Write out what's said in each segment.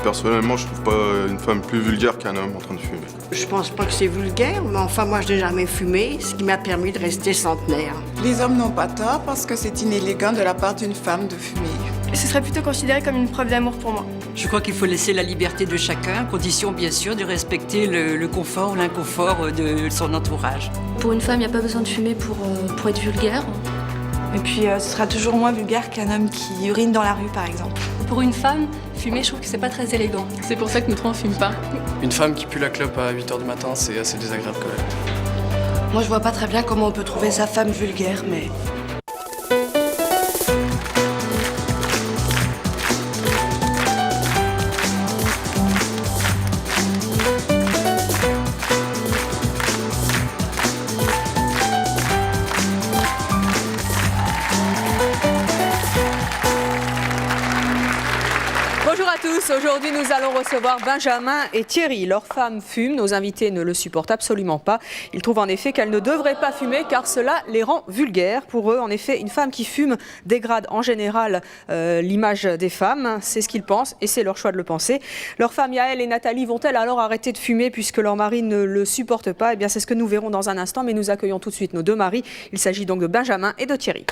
Personnellement, je trouve pas une femme plus vulgaire qu'un homme en train de fumer. Je pense pas que c'est vulgaire, mais enfin, moi, je n'ai jamais fumé, ce qui m'a permis de rester centenaire. Les hommes n'ont pas tort parce que c'est inélégant de la part d'une femme de fumer. Ce serait plutôt considéré comme une preuve d'amour pour moi. Je crois qu'il faut laisser la liberté de chacun, à condition bien sûr de respecter le confort ou l'inconfort de son entourage. Pour une femme, il n'y a pas besoin de fumer pour être vulgaire. Et puis ce sera toujours moins vulgaire qu'un homme qui urine dans la rue par exemple. Pour une femme, fumer, je trouve que c'est pas très élégant. C'est pour ça que nous trois, on fume pas. Une femme qui pue la clope à 8h du matin, c'est assez désagréable quand même. Moi, je vois pas très bien comment on peut trouver sa femme vulgaire, mais... Bonjour à tous, aujourd'hui nous allons recevoir Benjamin et Thierry. Leur femme fume, nos invités ne le supportent absolument pas. Ils trouvent en effet qu'elle ne devrait pas fumer car cela les rend vulgaires. Pour eux, en effet, une femme qui fume dégrade en général l'image des femmes. C'est ce qu'ils pensent et c'est leur choix de le penser. Leurs femmes Yael et Nathalie vont-elles alors arrêter de fumer puisque leur mari ne le supporte pas? Eh bien c'est ce que nous verrons dans un instant, mais nous accueillons tout de suite nos deux maris. Il s'agit donc de Benjamin et de Thierry.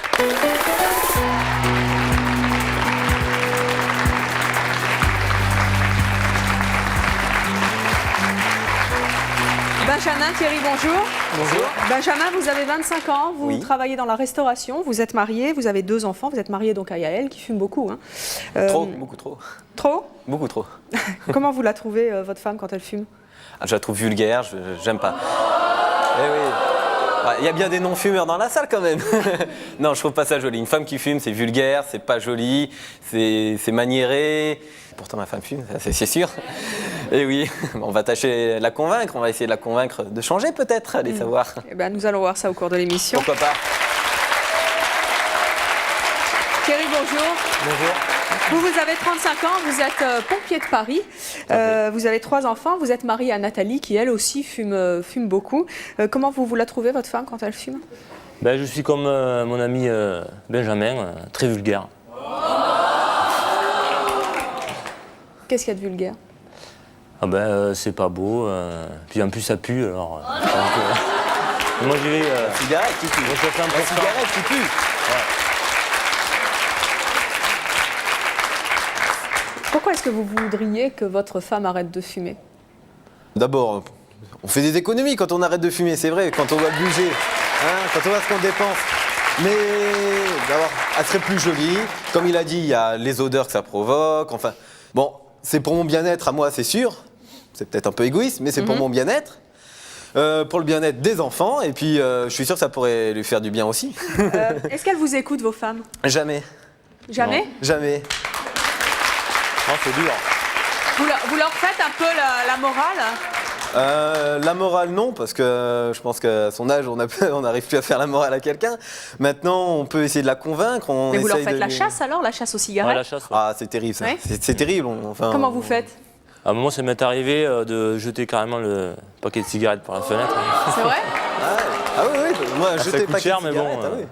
Benjamin, Thierry, bonjour. Bonjour. Benjamin, vous avez 25 ans, vous Oui. travaillez dans la restauration, vous êtes marié, vous avez 2 enfants, vous êtes marié donc à Yael qui fume beaucoup. Hein. Trop, beaucoup trop. Trop? Beaucoup trop. Comment vous la trouvez, votre femme, quand elle fume? Je la trouve vulgaire, j'aime pas. Eh oui. Il y a bien des non-fumeurs dans la salle quand même. Non, je trouve pas ça joli. Une femme qui fume, c'est vulgaire, c'est pas joli, c'est maniéré. Pourtant, ma femme fume, c'est sûr. Et oui, on va tâcher de la convaincre, on va essayer de la convaincre de changer peut-être, allez savoir. Eh ben, nous allons voir ça au cours de l'émission. Pourquoi pas. Thierry, bonjour. Bonjour. Vous avez 35 ans, vous êtes pompier de Paris, vous avez 3 enfants, vous êtes marié à Nathalie qui elle aussi fume beaucoup. Comment vous la trouvez, votre femme, quand elle fume? Je suis comme mon ami Benjamin, très vulgaire. Qu'est-ce qu'il y a de vulgaire? C'est pas beau, puis en plus ça pue alors. Moi j'y vais. Cigarette qui pue. Cigarette qui pue. Pourquoi est-ce que vous voudriez que votre femme arrête de fumer? D'abord, on fait des économies quand on arrête de fumer, c'est vrai, quand on voit le budget, quand on voit ce qu'on dépense. Mais d'abord, elle serait plus jolie. Comme il a dit, il y a les odeurs que ça provoque. Enfin, bon, c'est pour mon bien-être à moi, c'est sûr. C'est peut-être un peu égoïste, mais c'est pour mon bien-être. Pour le bien-être des enfants. Et puis, je suis sûr que ça pourrait lui faire du bien aussi. Est-ce qu'elles vous écoutent, vos femmes? Jamais. Jamais? Non, jamais. Non, c'est dur. Vous leur faites un peu la morale? La morale, non, parce que je pense qu'à son âge, on n'arrive plus à faire la morale à quelqu'un. Maintenant, on peut essayer de la convaincre. Mais vous leur faites la chasse alors, la chasse aux cigarettes? Ouais, la chasse. Ouais. Ah, c'est terrible ça. Ouais. C'est terrible. Comment vous faites? À un moment, ça m'est arrivé de jeter carrément le paquet de cigarettes par la fenêtre. C'est vrai? Ah oui, moi, jeter le coûte paquet cher, de mais bon, cigarettes, ah oui.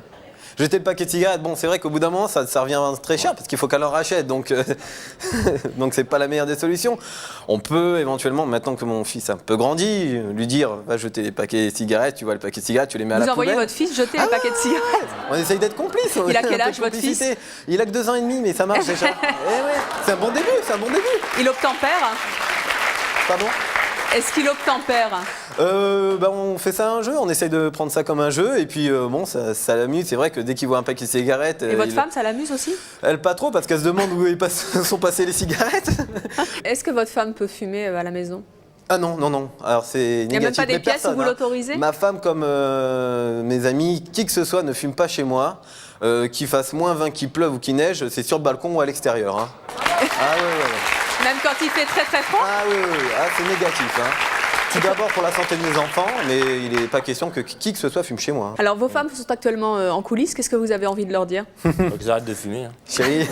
Jeter le paquet de cigarettes, bon, c'est vrai qu'au bout d'un moment, ça revient très cher parce qu'il faut qu'elle en rachète, donc donc c'est pas la meilleure des solutions. On peut éventuellement, maintenant que mon fils a un peu grandi, lui dire va jeter les paquets de cigarettes, tu vois le paquet de cigarettes, tu les mets à la Vous poubelle. envoyez votre fils jeter le paquet de cigarettes? On essaye d'être complice. Il a quel Un peu âge, de votre fils? complicité. Il a que 2 ans et demi, mais ça marche déjà. C'est un bon début, Il obtempère? Pardon? Est-ce qu'il obtempère? On fait ça un jeu, on essaye de prendre ça comme un jeu et puis ça l'amuse. C'est vrai que dès qu'il voit un paquet de cigarettes... Et votre femme, ça l'amuse aussi? Elle pas trop parce qu'elle se demande où sont passées les cigarettes. Est-ce que votre femme peut fumer à la maison? Ah non. Alors c'est négatif. Il n'y a même pas des mais pièces où personne, vous l'autorisez? Ma femme comme mes amis, qui que ce soit ne fume pas chez moi. Qu'il fasse moins 20, qu'il pleuve ou qu'il neige, c'est sur le balcon ou à l'extérieur. Hein. Ah ouais. Même quand il fait très très froid? Ah oui. Ah, c'est négatif. Hein. Tout d'abord pour la santé de mes enfants, mais il n'est pas question que qui que ce soit fume chez moi. Hein. Alors vos femmes sont actuellement en coulisses, qu'est-ce que vous avez envie de leur dire? Faut qu'ils arrêtent de fumer. Chérie,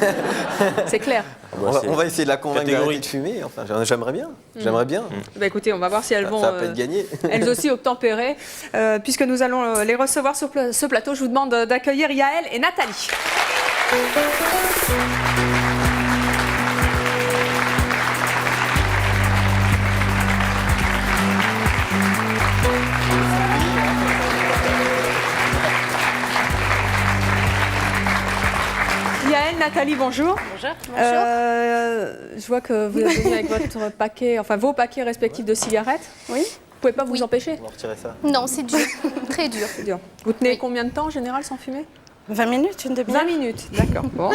C'est clair. on va essayer de la convaincre Catégorie. d'arrêter de fumer. Enfin, j'aimerais bien. Bah écoutez, on va voir si elles vont Ça va pas être gagné. elles aussi obtempérer. Puisque nous allons les recevoir sur ce plateau, je vous demande d'accueillir Yael et Nathalie. Yael, Nathalie, bonjour. Bonjour. Je vois que vous êtes venus avec votre paquet, enfin vos paquets respectifs de cigarettes. Oui. Vous pouvez pas vous empêcher? On va retirer ça. Non, c'est dur. Très dur. C'est dur. Vous tenez combien de temps en général sans fumer? 20 minutes, une demi-heure. 20 minutes, d'accord. Bon.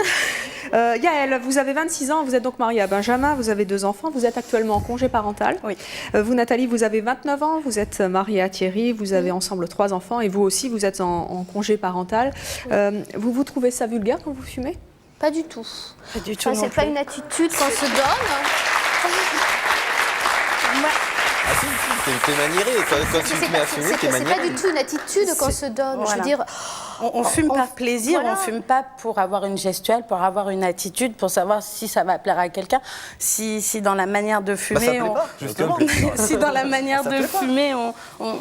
Yael, vous avez 26 ans, vous êtes donc mariée à Benjamin, vous avez 2 enfants, vous êtes actuellement en congé parental. Oui. Vous, Nathalie, vous avez 29 ans, vous êtes mariée à Thierry, vous avez ensemble 3 enfants et vous aussi, vous êtes en congé parental. Vous trouvez ça vulgaire quand vous fumez? Pas du tout. Pas du tout. Enfin, c'est pas une attitude qu'on se donne. Ah si, t'es manieré. Quand tu te mets à fumer, t'es C'est pas manieré. du tout une attitude qu'on se donne. Je veux Voilà. dire, On fume par plaisir, voilà. on fume pas pour avoir une gestuelle, pour avoir une attitude, pour savoir si ça va plaire à quelqu'un. Si dans la manière de Bah, ça fumer, plaît pas, justement. si dans la manière Ça de plaît pas. fumer,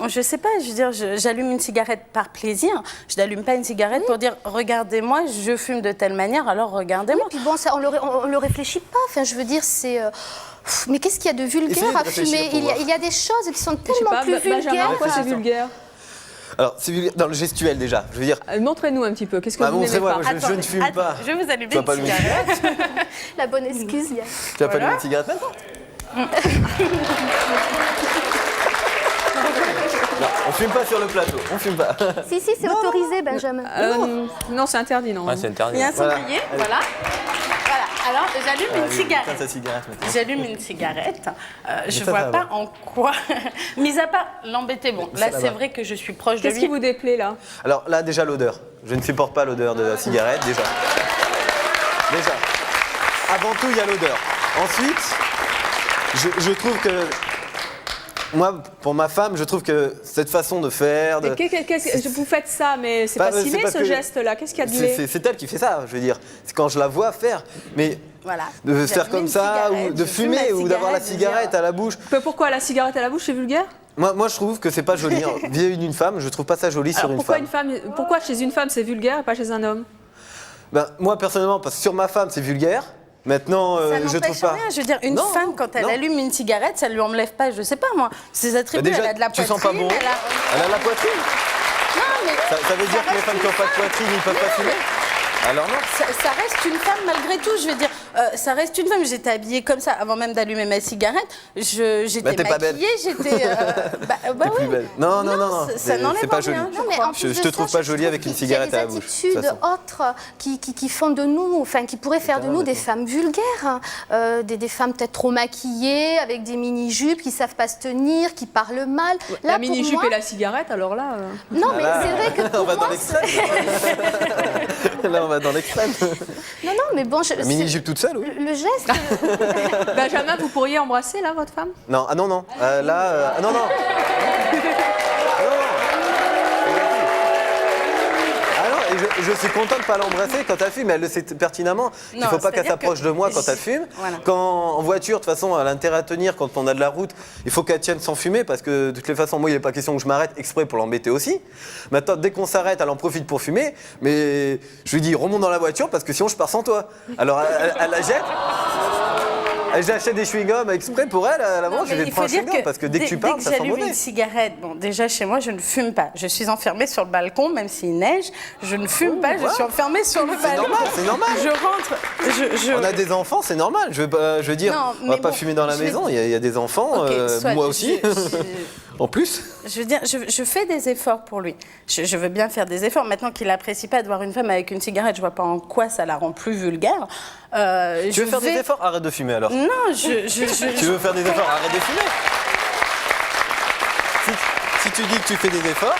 je sais pas, je veux dire, j'allume une cigarette par plaisir. Je n'allume pas une cigarette pour dire regardez-moi, je fume de telle manière, alors regardez-moi. puis bon, ça, on le réfléchit pas. Enfin, je veux dire, c'est. Mais qu'est-ce qu'il y a de Essayez vulgaire de à réfléchir fumer? pour voir. Il y a des choses qui sont Je sais tellement pas, plus Benjamin, vulgaires. pourquoi c'est vulgaire? Alors, c'est vulgaire dans le gestuel déjà. Je veux dire, Montrez-nous un petit peu, qu'est-ce que bah, vous n'aimez montrez-moi, pas? je ne fume pas. Je vais vous allumer Tu vas une pas allumer une cigarette. La bonne excuse, il y a. Tu vas pas allumer une cigarette maintenant? Non, on fume pas sur le plateau, on fume pas. Si, c'est autorisé, Benjamin. Non, c'est interdit, non. Ouais, c'est interdit. Il y a un Voilà. cendrier, voilà. Voilà, alors j'allume une Allez, cigarette. éteins ta cigarette maintenant. J'allume une cigarette. Je ça, vois ça pas va. en quoi, mis à part l'embêter. Bon, là Ça c'est va. vrai que je suis proche de Qu'est-ce lui. qui vous déplaît là? Alors là, déjà l'odeur. Je ne supporte pas l'odeur de la cigarette, déjà. Déjà. Avant tout, il y a l'odeur. Ensuite, je trouve que... Moi, pour ma femme, je trouve que cette façon de faire... Mais vous faites ça, mais c'est pas stylé parce ce que geste-là. Qu'est-ce qu'il y a de laid? c'est elle qui fait ça, je veux dire. C'est quand je la vois faire. Mais Voilà. de J'allume faire comme une ça, cigarette, ou de je fume fumer, la ou d'avoir la cigarette, de dire- cigarette à la bouche. Mais pourquoi la cigarette à la bouche, c'est vulgaire? Moi, je trouve que c'est pas joli. Vis-à-vis d'une femme, je trouve pas ça joli sur Alors une pourquoi femme. pourquoi chez une femme c'est vulgaire et pas chez un homme? Ben, moi, personnellement, parce que sur ma femme, c'est vulgaire. Maintenant, Ça je n'empêche trouve pas. rien. Je veux dire, une Non, femme, quand elle non. allume une cigarette, ça lui enlève pas, je sais pas moi, ses attributs. Bah, déjà, elle a de la tu poitrine. sens pas bon. Elle a... Elle a la poitrine. Non, mais Ça veut dire que les femmes qui n'ont pas de poitrine, ils peuvent pas fumer. Alors non. ça reste une femme malgré tout. Je veux dire, ça reste une femme. J'étais habillée comme ça avant même d'allumer ma cigarette. J'étais Bah, t'es pas belle. maquillée, j'étais. T'es oui. plus belle. Non, ça Ça n'enlève c'est pas rien, joli. je Non, mais crois. en plus Je de te ça, trouve pas jolie avec une cigarette à la bouche. Il y a de des toute façon. attitudes autres qui font de nous, enfin qui pourraient faire de nous des femmes vulgaires, hein. Des femmes peut-être trop maquillées, avec des mini-jupes qui savent pas se tenir, qui parlent mal. La Là, mini-jupe pour moi, et la cigarette, alors là... Non, mais Là, c'est vrai que on pour va dans moi, l'extrême. Là, on va dans l'extrême. non, mais bon, La mini-jupe toute seule, oui. le geste, Benjamin, vous pourriez embrasser là votre femme? Non, ah non. Non. Ah non. Ah non, et je suis content de pas l'embrasser quand elle fume, mais elle le sait pertinemment. Il Non, faut pas qu'elle c'est-à-dire s'approche que- de moi quand elle fume. Voilà. Quand en voiture, de toute façon, elle a intérêt à tenir quand on a de la route. Il faut qu'elle tienne sans fumer parce que de toutes les façons, moi, il n'est pas question que je m'arrête exprès pour l'embêter aussi. Maintenant, dès qu'on s'arrête, elle en profite pour fumer. Mais je lui dis, remonte dans la voiture parce que sinon, je pars sans toi. Alors, elle la jette. J'achète des chewing-gums exprès pour elle. À l'avant, Non, je mais vais il prendre un faut dire chewing-gum parce que dès que tu parles, ça sent j'allume mauvais. une cigarette, bon, déjà chez moi, je ne fume pas. Je suis enfermée sur le balcon, même s'il neige. Je ne fume pas, je voilà. suis enfermée sur le balcon. C'est normal. Je rentre. On a des enfants, c'est normal. Je veux dire, Non, on va mais pas bon, fumer dans la je vais- maison. Il y a des enfants, Ok, soit, moi aussi. En plus. Je veux dire, je fais des efforts pour lui. Je veux bien faire des efforts. Maintenant qu'il n'apprécie pas de voir une femme avec une cigarette, je vois pas en quoi ça la rend plus vulgaire. Tu veux faire des efforts? Arrête de fumer alors. Non, Tu veux faire des efforts? Arrête de fumer. Si tu dis que tu fais des efforts,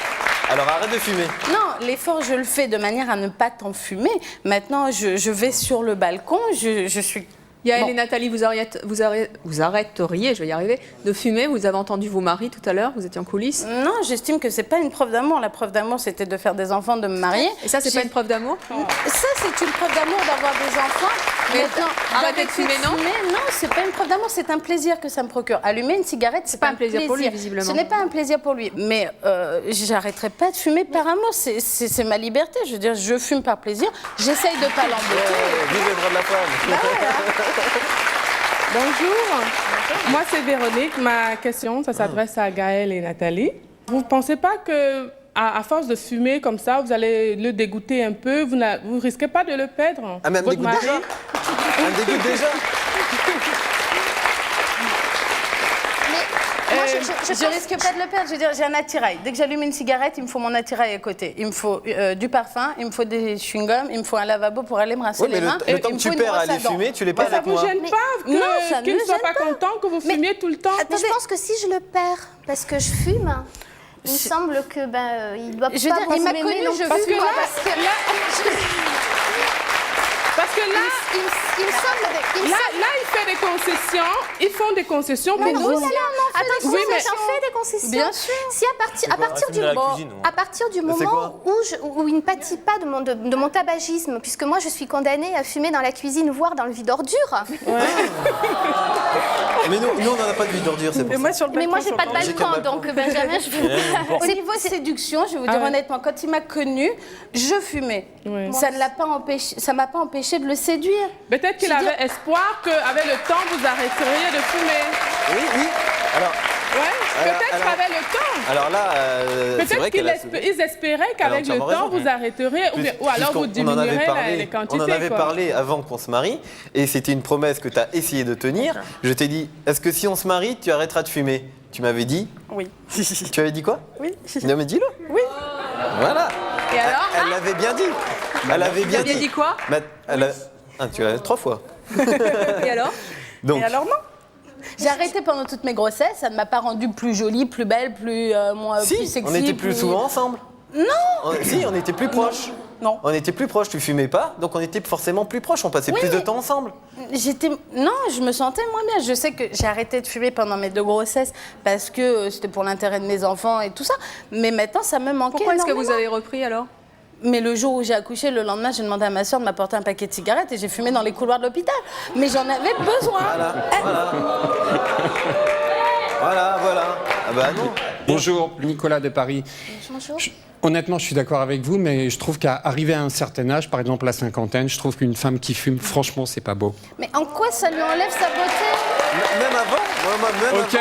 alors arrête de fumer. Non, l'effort, je le fais de manière à ne pas t'en fumer. Maintenant, je vais sur le balcon, je suis... Yael Bon. et Nathalie, vous arrêteriez, je vais y arriver, de fumer. Vous avez entendu vos maris tout à l'heure, vous étiez en coulisses. Non, j'estime que c'est pas une preuve d'amour. La preuve d'amour, c'était de faire des enfants, de me marier. Et ça, c'est pas une preuve d'amour? Ça, c'est une preuve d'amour d'avoir des enfants. Mais Maintenant, arrêter de fumer, non? Non, c'est pas une preuve d'amour, c'est un plaisir que ça me procure. Allumer une cigarette, c'est pas un plaisir pour lui, visiblement. Ce n'est pas un plaisir pour lui. Mais j'arrêterai pas de fumer par amour. C'est ma liberté. Je veux dire, je fume par plaisir. J'essaye de pas l'embêter. Vive les droits de la femme. Bonjour. Moi, c'est Véronique. Ma question, ça s'adresse à Gaël et Nathalie. Vous ne pensez pas que à force de fumer comme ça, vous allez le dégoûter un peu. Vous ne risquez pas de le perdre. Ah, mais elle me votre dégoûte mari. déjà. Elle me dégoûte déjà. Je risque pas de le perdre. Je veux dire, j'ai un attirail. Dès que j'allume une cigarette, il me faut mon attirail à côté. Il me faut du parfum, il me faut des chewing-gums, il me faut un lavabo pour aller me rincer Oui, mais les mains. le temps il que me tu faut une perds à brosse aller dents. fumer, tu l'es pas Mais ça avec vous moi. gêne pas non, ça qu'il me ne soit gêne pas pas. content que vous fumiez tout le temps? Mais je pense que si je le perds parce que je fume, il me semble que il doit Je veux pas dire, il m'a beaucoup m'aimer connue, non je plus, fume, quoi, Parce que là, il me semble. là, il fait des concessions. Ils font des concessions, mais Mais nous oui, aussi. attention, Oui, mais- j'en fais des concessions. Bien sûr. Si à partir du de la moment, cuisine, ouais. à partir du C'est moment où il ne pâtit pas de mon tabagisme, puisque moi je suis condamnée à fumer dans la cuisine, voire dans le vide ordure. Mais nous, on n'en a pas de vie d'ordure, c'est pour ça. Mais moi j'ai pas de J'ai qu'un balcon, balcon. donc Benjamin, je peux pas. Au niveau séduction, je vais vous dire honnêtement, quand il m'a connue, je fumais. Oui. Ça ne l'a pas empêché, ça m'a pas empêché de le séduire. Peut-être qu'il Je veux avait espoir qu'avec le temps, vous arrêteriez de fumer. Oui. Alors, Ouais, peut-être alors- qu'avec le temps. alors là, c'est vrai Peut-être qu'elle a... qu'ils espéraient qu'avec le entièrement temps, raison. vous arrêteriez, ou alors vous Puisqu'on en avait diminuerez parlé, les quantités. on en avait quoi. parlé avant qu'on se marie, et c'était une promesse que tu as essayé de tenir. Je t'ai dit, est-ce que si on se marie, tu arrêteras de fumer? Tu m'avais dit? Oui. Tu avais dit quoi? Oui. Non mais dis-le. Oui. Voilà. Et alors Elle l'avait bien dit. Elle avait bien Vous aviez dit quoi? Mais tu l'as 3 fois. Et alors? Donc, Et alors non. J'ai arrêté pendant toutes mes grossesses, ça ne m'a pas rendue plus jolie, plus belle, plus si, sexy. on était plus souvent ensemble. Non. Si, on était plus proches. Non. On était plus proches, tu fumais pas, donc on était forcément plus proches, on passait Oui, plus de mais- temps ensemble. Non, je me sentais moins bien. Je sais que j'ai arrêté de fumer pendant mes 2 grossesses parce que c'était pour l'intérêt de mes enfants et tout ça. Mais maintenant, ça me manquait. Pourquoi est-ce que vous énormément. avez repris alors? Mais le jour où j'ai accouché, le lendemain, j'ai demandé à ma soeur de m'apporter un paquet de cigarettes et j'ai fumé dans les couloirs de l'hôpital. Mais j'en avais besoin. Voilà. Ah bah non. Bonjour, Nicolas de Paris. Bonjour. Honnêtement, je suis d'accord avec vous, mais je trouve qu'à arriver à un certain âge, par exemple la cinquantaine, je trouve qu'une femme qui fume, franchement, c'est pas beau. Mais en quoi ça lui enlève sa beauté? Même avant, Ok.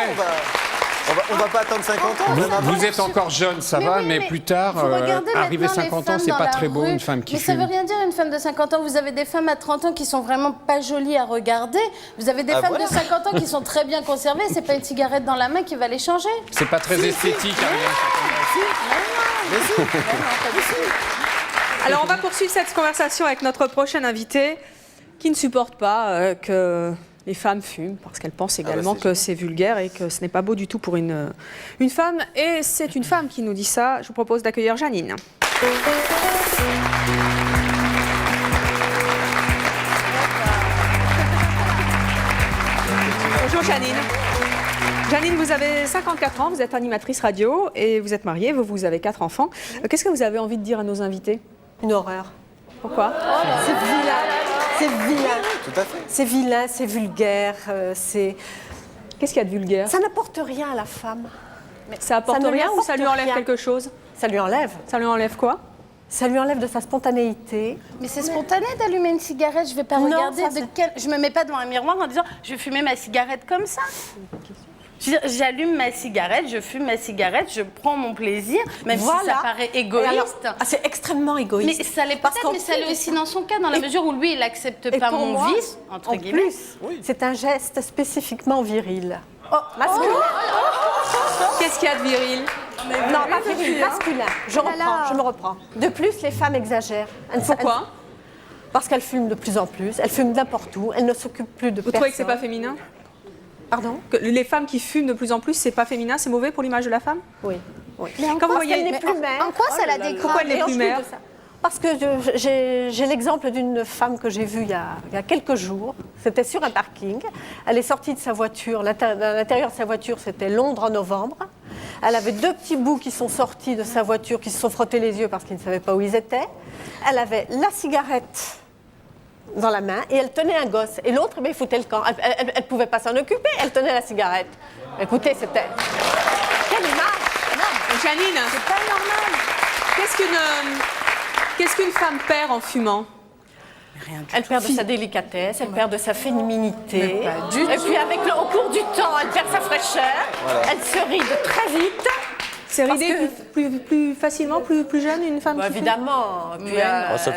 on va pas attendre 50 ans. Même avant. Vous êtes encore jeune, ça va, oui, mais plus tard, vous regardez arriver maintenant les 50 ans, femmes c'est dans pas la très beau, rue. une femme qui Mais ça fume. veut rien dire, une femme de 50 ans. Vous avez des femmes à 30 ans qui sont vraiment pas jolies à regarder. Vous avez des femmes voilà. de 50 ans qui sont très bien conservées. C'est pas une cigarette dans la main qui va les changer. C'est pas très esthétique. Alors on va poursuivre cette conversation avec notre prochaine invitée qui ne supporte pas que les femmes fument parce qu'elle pense également c'est que c'est vulgaire et que ce n'est pas beau du tout pour une femme. Et c'est une femme qui nous dit ça. Je vous propose d'accueillir Janine. Bonjour Janine. Janine, vous avez 54 ans, vous êtes animatrice radio et vous êtes mariée, vous avez 4 enfants. Qu'est-ce que vous avez envie de dire à nos invités? Une horreur. Pourquoi? C'est vilain. C'est vilain. Tout à fait. C'est vilain, c'est vulgaire. C'est. Qu'est-ce qu'il y a de vulgaire? Ça n'apporte rien à la femme. Ça apporte Ça ne lui rien ou ça apporte lui enlève rien. quelque chose? Ça lui enlève. Ça lui enlève quoi? Ça lui enlève de sa spontanéité. Mais c'est spontané d'allumer une cigarette. Je vais pas Non, regarder ça, de c'est- quel. Je me mets pas devant un miroir en disant je vais fumer ma cigarette comme ça. Je veux dire, j'allume ma cigarette, je fume ma cigarette, je prends mon plaisir, même si ça paraît Et égoïste. alors, c'est extrêmement égoïste. Mais ça l'est Parce peut-être, qu'en mais ça l'est plus- aussi dans son cas, dans la mesure où lui, il n'accepte Et pas pour mon moi, vice, entre en guillemets. plus, c'est un geste spécifiquement viril. Masculin. Qu'est-ce qu'il y a de viril? Non, pas viril, masculin. Je me reprends. De plus, les femmes exagèrent. Pourquoi? Parce qu'elles fument de plus en plus, elles fument n'importe où, elles ne s'occupent plus de Vous personne. trouvez que c'est pas féminin? Pardon? Que les femmes qui fument de plus en plus, c'est pas féminin, c'est mauvais pour l'image de la femme? Oui. Mais en Quand vous quoi, voyez- Elle n'est mais plus mère. En quoi ça la dégrade? Pourquoi elle n'est Et en plus plus mère? de ça, parce que j'ai l'exemple d'une femme que j'ai vue il y a quelques jours. C'était sur un parking. Elle est sortie de sa voiture. L'intérieur de sa voiture, c'était Londres en novembre. Elle avait 2 petits bouts qui sont sortis de sa voiture, qui se sont frottés les yeux parce qu'ils ne savaient pas où ils étaient. Elle avait la cigarette dans la main et elle tenait un gosse. Et l'autre, il foutait le camp. Elle ne pouvait pas s'en occuper. Elle tenait la cigarette. Écoutez, c'était... Quelle image! Janine, c'est pas normal. qu'est-ce qu'une femme perd en fumant? Elle perd de sa délicatesse, elle perd de sa féminité. Mais pas du Et puis au cours du temps, elle perd sa fraîcheur. Voilà. Elle se ride très vite. C'est ridé plus facilement, plus jeune, une femme qui fume? Évidemment. Puis, Ouais.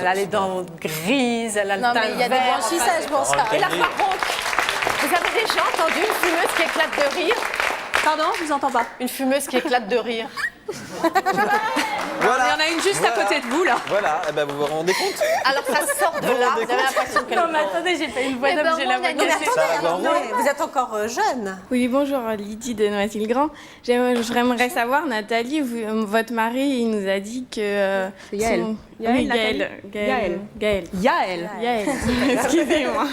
elle a les dents grises, elle a le Non, teint mais il y a des vert, blanchissages pour ça. Et là, par contre, vous avez déjà entendu une fumeuse qui éclate de rire? Pardon, je vous entends pas. Une fumeuse qui éclate de rire. Voilà. Il y en a une juste à côté de vous, là. Voilà, eh ben, vous vous rendez compte? Alors ça sort de là, vous avez l'impression qu'elle... Non, mais attendez, j'ai fait une voix d'homme, j'ai la voix Non, mais cassée. attendez, vous êtes encore jeune. Oui, bonjour, Lydie de Noisy-le-Grand. J'aimerais savoir, Nathalie, votre mari, il nous a dit que... C'est Yael. Yael. Excusez-moi.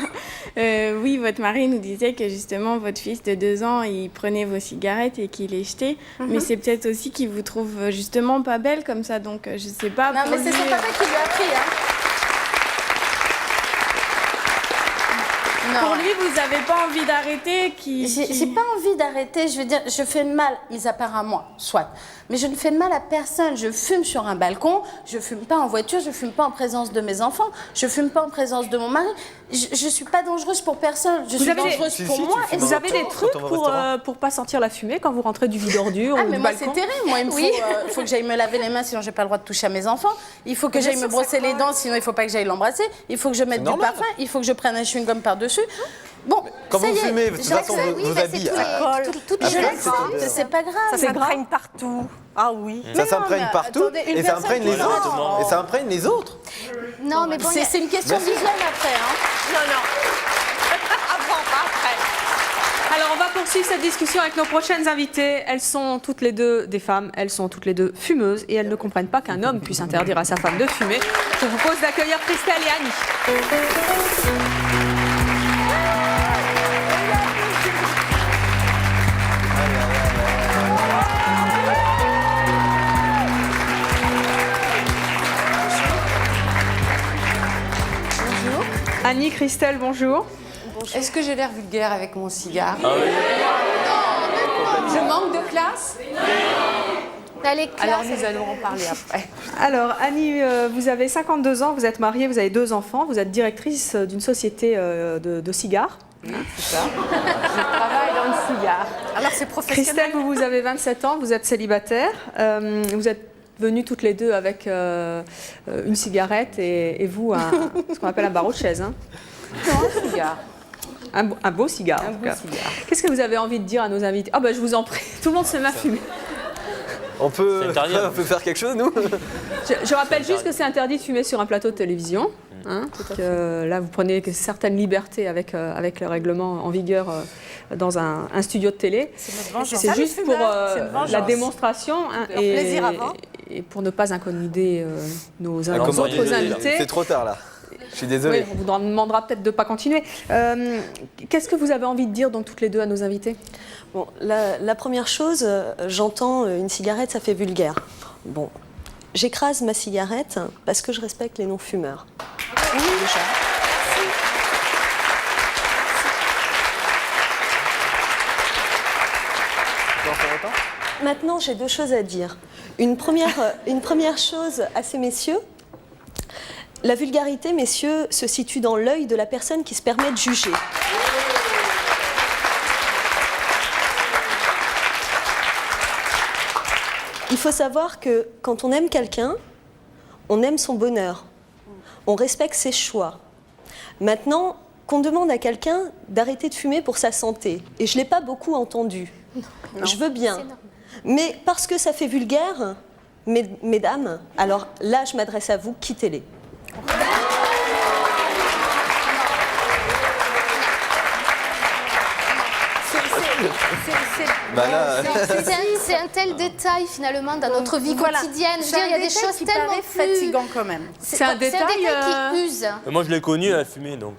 Oui, votre mari nous disait que justement, votre fils de 2 ans, il prenait vos cigarettes et qu'il les jetait. Mais c'est peut-être aussi qu'il vous trouve justement pas belle comme ça, donc je sais pas. Non, mais c'est son papa qui lui a appris, hein. Pour lui, vous n'avez pas envie d'arrêter J'ai pas envie d'arrêter, je veux dire, je fais de mal, mis à part à moi, soit. Mais je ne fais de mal à personne. Je fume sur un balcon, je fume pas en voiture, je fume pas en présence de mes enfants, je fume pas en présence de mon mari. Je suis pas dangereuse pour personne, je suis dangereuse pour moi. Et vous avez des trucs pour pas sentir la fumée quand vous rentrez du vidandur ou mais du moi balcon? c'est terrible, moi il me faut que j'aille me laver les mains, sinon j'ai pas le droit de toucher à mes enfants. Il faut que j'aille me brosser les dents, sinon il faut pas que j'aille l'embrasser. Il faut que je mette du parfum, il faut que je prenne un chewing-gum par-dessus. Bon, Quand ça vous y est, fumez, de toute façon, vos habits... je l'accepte, c'est pas grave. Ça s'imprègne partout. Ah oui. Ça s'imprègne partout et ça imprègne les autres. Et ça imprègne les autres. Non, mais bon, C'est une question visuelle après. Hein. Non. Avant, pas après. Alors, on va poursuivre cette discussion avec nos prochaines invitées. Elles sont toutes les deux des femmes, elles sont toutes les deux fumeuses et elles ne comprennent pas qu'un homme puisse interdire à sa femme de fumer. Je vous propose d'accueillir Christelle et Annie. Annie, Christelle, bonjour. Est-ce que j'ai l'air vulgaire avec mon cigare? Ah oui. Je manque de classe? Alors nous allons en parler après. Alors Annie, vous avez 52 ans, vous êtes mariée, vous avez 2 enfants, vous êtes directrice d'une société de cigares. C'est ça. Je travaille dans le cigare. Alors c'est professionnel. Christelle, vous avez 27 ans, vous êtes célibataire. Vous êtes venues toutes les deux avec une cigarette et vous, ce qu'on appelle un barreau de chaise. Hein. Non, un cigare. Un beau cigare. Un beau cigare. Qu'est-ce que vous avez envie de dire à nos invités? Ah je vous en prie, tout le monde se met à fumer. On peut faire quelque chose, nous? Je rappelle juste que c'est interdit de fumer sur un plateau de télévision. Hein, là, vous prenez certaines libertés avec le règlement en vigueur dans un studio de télé. C'est juste pour la démonstration hein, et pour ne pas incommoder nos autres invités. C'est trop tard, là. Je suis désolée. Oui, on vous demandera peut-être de ne pas continuer. Qu'est-ce que vous avez envie de dire donc toutes les deux à nos invités? Bon, la première chose, j'entends une cigarette, ça fait vulgaire. Bon, j'écrase ma cigarette parce que je respecte les non-fumeurs. Oui, déjà. Maintenant, j'ai 2 choses à dire. Une première chose à ces messieurs. La vulgarité, messieurs, se situe dans l'œil de la personne qui se permet de juger. Il faut savoir que quand on aime quelqu'un, on aime son bonheur. On respecte ses choix. Maintenant, qu'on demande à quelqu'un d'arrêter de fumer pour sa santé, et je ne l'ai pas beaucoup entendu, je veux bien. Mais parce que ça fait vulgaire, mesdames, alors là, je m'adresse à vous, quittez-les. C'est un tel détail finalement dans notre vie quotidienne. Je veux dire, il y a des choses tellement plus fatigant quand même. C'est un détail qui use. Moi, je l'ai connue, elle a fumé, donc...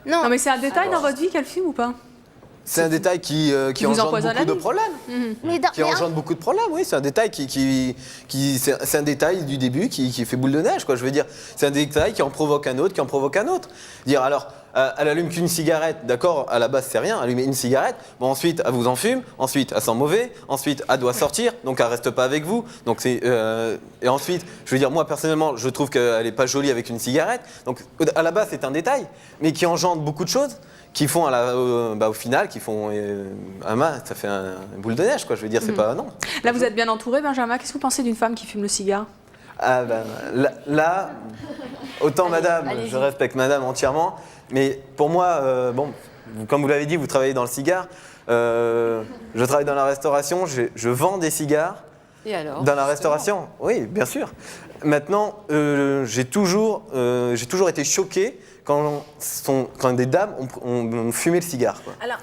Non, mais c'est un détail dans votre vie qu'elle fume ou pas? C'est un détail qui engendre beaucoup de problèmes. Qui engendre beaucoup de problèmes, oui. C'est un détail c'est un détail du début qui fait boule de neige, quoi. Je veux dire, c'est un détail qui en provoque un autre, qui en provoque un autre. Dire alors, elle allume qu'une cigarette, d'accord, à la base c'est rien, allumer une cigarette, bon ensuite elle vous en fume, ensuite elle sent mauvais, ensuite elle doit sortir, donc elle reste pas avec vous, donc c'est et ensuite, je veux dire moi personnellement, je trouve qu'elle est pas jolie avec une cigarette, donc à la base c'est un détail, mais qui engendre beaucoup de choses, qui font au final, qui font ça fait un boule de neige quoi, je veux dire, c'est pas non. Là vous êtes bien entouré, Benjamin. Qu'est-ce que vous pensez d'une femme qui fume le cigare? Ah ben, là, autant madame, je respecte madame entièrement, mais pour moi, bon, comme vous l'avez dit, vous travaillez dans le cigare, je travaille dans la restauration, je vends des cigares. Et alors? Dans la restauration, oui, bien sûr. Maintenant, j'ai toujours été choqué quand des dames ont fumé le cigare. Quoi. Alors,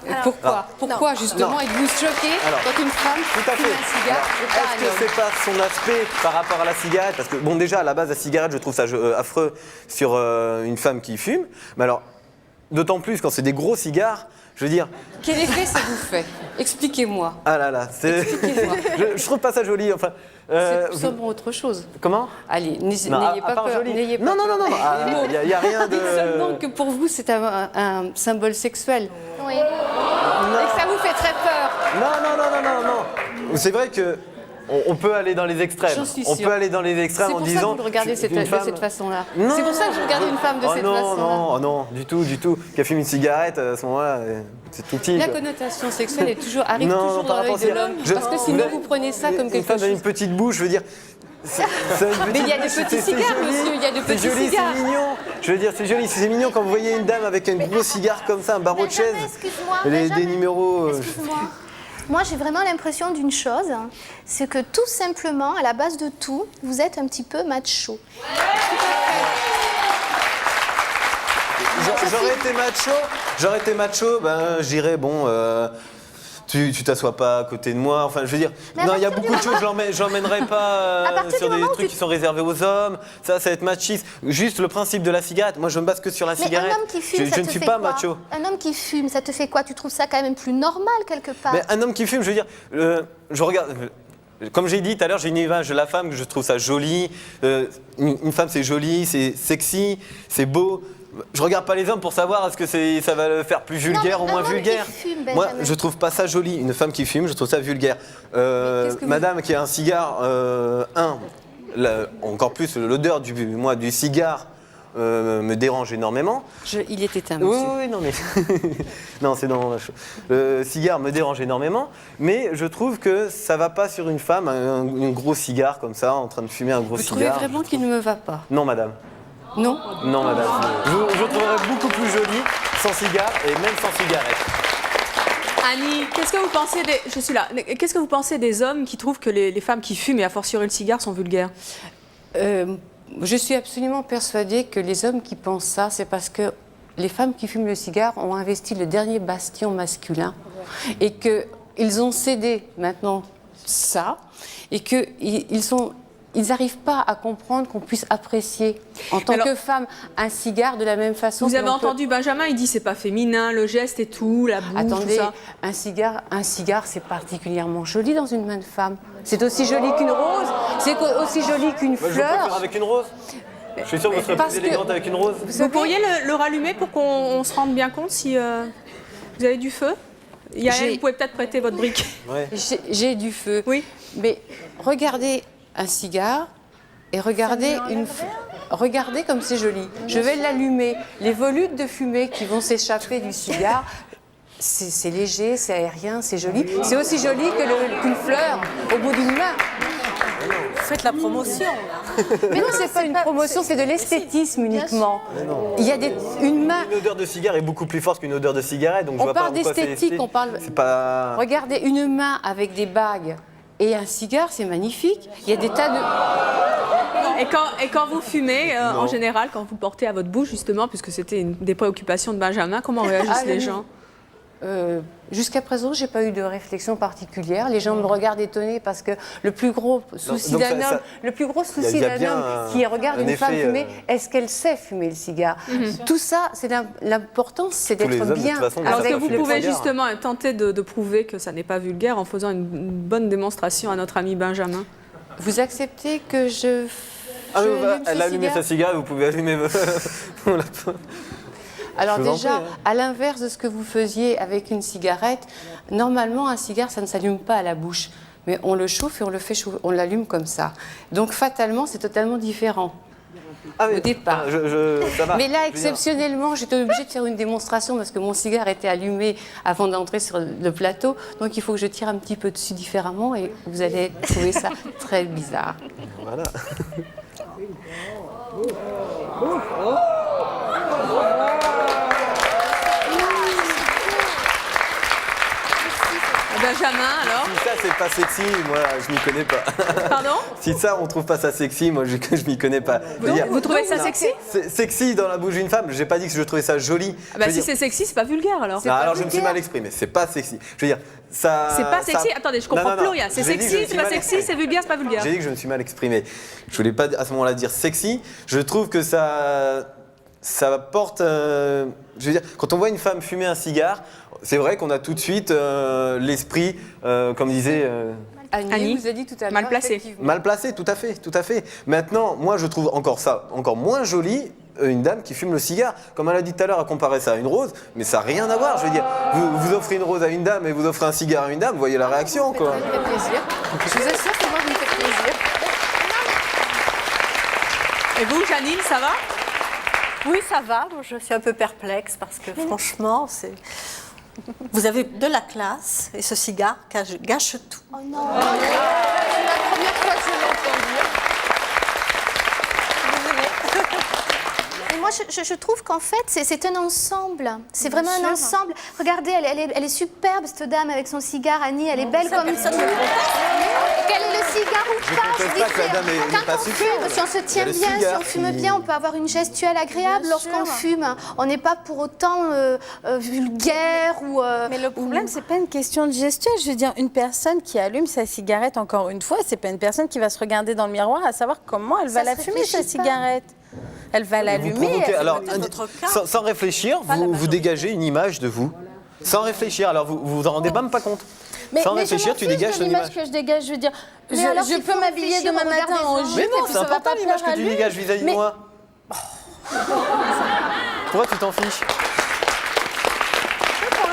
pourquoi justement êtes-vous choqué quand une femme fume un cigare? Est-ce que c'est pas son aspect par rapport à la cigarette? Parce que bon, déjà à la base la cigarette, je trouve ça affreux sur une femme qui fume. Mais alors, d'autant plus quand c'est des gros cigares, je veux dire. Quel effet ça vous fait? Expliquez-moi. Ah là là, je trouve pas ça joli. Enfin. C'est tout simplement autre chose. Comment? Allez, n'ayez pas peur. N'ayez pas non. Il n'y a rien de. Dites seulement que pour vous, c'est un symbole sexuel. Oui. Et que ça vous fait très peur. Non. C'est vrai que on peut aller dans les extrêmes. J'en suis On sûre. peut aller dans les extrêmes en disant. C'est pour ça que vous le regardez de cette façon-là. C'est pour ça que je regarde une femme de cette façon-là. Non, du tout. Qu'elle fume une cigarette, à ce moment-là, c'est tout petit. La connotation sexuelle arrive toujours dans l'œil de l'homme. Parce que sinon, vous prenez ça comme quelque chose. Une femme a une petite bouche, je veux dire. Mais il y a des petits cigares, monsieur, il y a de petits joli, cigares. C'est mignon. Je veux dire, c'est joli, c'est mignon quand vous voyez une dame avec un gros cigare comme ça, un barreau de chaise. Des numéros. Excuse-moi. Moi, j'ai vraiment l'impression d'une chose, c'est que tout simplement, à la base de tout, vous êtes un petit peu macho. J'aurais été macho, ben je dirais bon, tu t'assois pas à côté de moi. Enfin, je veux dire, non, il y a beaucoup de choses. J'emmènerai pas sur des trucs qui sont réservés aux hommes. Ça va être machiste. Juste le principe de la cigarette. Moi, je me base que sur la cigarette. Un homme qui fume, je ne suis pas macho. Un homme qui fume, ça te fait quoi? Tu trouves ça quand même plus normal quelque part? Mais un homme qui fume, je veux dire, je regarde. Comme j'ai dit tout à l'heure, j'ai une image de la femme que je trouve ça jolie. Une femme, c'est joli, c'est sexy, c'est beau. Je regarde pas les hommes pour savoir est-ce que ça va le faire plus vulgaire ou moins vulgaire. Moi, je trouve pas ça joli. Une femme qui fume, je trouve ça vulgaire. Madame qui a un cigare, encore plus l'odeur du cigare me dérange énormément. Il est éteint, monsieur. Oui, non mais non, c'est dans le cigare me dérange énormément, mais je trouve que ça va pas sur une femme, un gros cigare comme ça, en train de fumer un gros cigare. Vous trouvez vraiment qu'il ne me va pas? Non, madame. Non? Non, madame. Je trouverais beaucoup plus jolie sans cigare et même sans cigarette. Annie, qu'est-ce que vous pensez des... Je suis là. Qu'est-ce que vous pensez des hommes qui trouvent que les femmes qui fument et a fortiori le cigare sont vulgaires? Je suis absolument persuadée que les hommes qui pensent ça, c'est parce que les femmes qui fument le cigare ont investi le dernier bastion masculin et qu'ils ont cédé maintenant ça et ils n'arrivent pas à comprendre qu'on puisse apprécier en tant que femme un cigare de la même façon. Vous avez entendu Benjamin, il dit c'est pas féminin, le geste et tout, la bouche, attendez, tout ça. Un cigare c'est particulièrement joli dans une main de femme. C'est aussi joli qu'une rose, c'est aussi joli qu'une fleur. Je préfère avec une rose. Je suis sûr que vous serez plus élégante avec une rose. Vous pourriez le rallumer pour qu'on se rende bien compte si vous avez du feu? Vous pouvez peut-être prêter votre brique. Ouais. J'ai du feu. Oui. Mais regardez un cigare et regardez comme c'est joli. Je vais l'allumer. Les volutes de fumée qui vont s'échapper du cigare, c'est léger, c'est aérien, c'est joli. C'est aussi joli qu'une fleur au bout d'une main. Vous faites la promotion, là. Mais non, c'est pas une promotion, c'est de l'esthétisme uniquement. Il y a une main. Une odeur de cigare est beaucoup plus forte qu'une odeur de cigarette, donc je vois pas pourquoi c'est d'esthétique, on parle. C'est pas. Regardez, une main avec des bagues et un cigare, c'est magnifique. Il y a des tas de. Et quand vous fumez, en général, quand vous le portez à votre bouche, justement, puisque c'était une des préoccupations de Benjamin, comment réagissent les gens? Jusqu'à présent, j'ai pas eu de réflexion particulière. Les gens me regardent étonnés parce que le plus gros souci d'un homme qui regarde une femme fumer, est-ce qu'elle sait fumer le cigare? Tout ça, c'est l'importance, c'est d'être bien. Alors que vous pouvez justement tenter de prouver que ça n'est pas vulgaire en faisant une bonne démonstration à notre ami Benjamin. Vous acceptez que elle a allumé sa cigarette, vous pouvez allumer. Alors Je vous en déjà, prie, hein. à l'inverse de ce que vous faisiez avec une cigarette, normalement un cigare ça ne s'allume pas à la bouche, mais on le chauffe et on le fait chauffer, on l'allume comme ça. Donc fatalement c'est totalement différent. Au départ. Ça va. Mais là, Je veux dire- exceptionnellement, j'étais obligée de faire une démonstration parce que mon cigare était allumé avant d'entrer sur le plateau. Donc il faut que je tire un petit peu dessus différemment et vous allez trouver ça très bizarre. Voilà. Benjamin, alors? Si ça, c'est pas sexy, moi, je m'y connais pas. Pardon? Si ça, on trouve pas ça sexy, moi, je m'y connais pas. Je veux dire- Vous trouvez ça Non. sexy? Sexy dans la bouche d'une femme, j'ai pas dit que je trouvais ça joli. Ah bah Je veux si dire- c'est sexy, c'est pas vulgaire alors. Non, alors je me suis mal exprimé, c'est pas sexy. Je veux dire, ça. C'est pas sexy? ça- Attendez, je comprends Non, non, plus non. rien. C'est J'ai dit que je sexy, me c'est suis pas mal sexy, exprimé. c'est vulgaire, c'est pas vulgaire. J'ai dit que je me suis mal exprimé. Je voulais pas à ce moment-là dire sexy. Je trouve que ça porte. Je veux dire, quand on voit une femme fumer un cigare, c'est vrai qu'on a tout de suite l'esprit, comme disait. Annie vous a dit tout à l'heure. Mal placé. effectivement. Mal placé, tout à fait, tout à fait. Maintenant, moi, je trouve encore moins joli une dame qui fume le cigare. Comme elle a dit tout à l'heure, à comparer ça à une rose, mais ça n'a rien à voir. Je veux dire, vous offrez une rose à une dame et vous offrez un cigare à une dame, vous voyez la réaction, quoi. Ça me fait plaisir. Je vous assure que moi, ça me fait plaisir. Et vous, Janine, ça va? Oui, ça va. Je suis un peu perplexe parce que franchement, vous avez de la classe et ce cigare gâche tout. Oh non. C'est la première fois que je l'entends dire. Et moi, je trouve qu'en fait, c'est un ensemble. C'est vraiment un ensemble. Regardez, elle est superbe, cette dame, avec son cigare. Annie, elle est belle comme ça. Quel est le cigare ou Je pas conteste pas que la dame n'est quand pas on superbe. fume, si on se tient Il y a le bien, si cigare on fume qui- bien, on peut avoir une gestuelle agréable lorsqu'on fume. On n'est pas pour autant vulgaire ou... Mais le problème, c'est pas une question de gestuelle. Je veux dire, une personne qui allume sa cigarette, encore une fois, c'est pas une personne qui va se regarder dans le miroir à savoir comment elle va la se fumer, sa réfléchit pas. cigarette. Elle va Vous l'allumer. provoquez- elle- alors, sans réfléchir, vous dégagez une image de vous. Sans réfléchir, alors vous vous en rendez même pas compte. Sans mais réfléchir, je tu m'en fiche dégages de ton l'image image. que je dégage. Je veux dire, Mais alors, je s'il peux faut m'habiller réfléchir, demain regarder matin en les gens. jupe Mais et non, puis c'est ça va important pas l'image plaire à que tu lui. dégages vis-à-vis de Mais- moi. Pourquoi tu t'en fiches?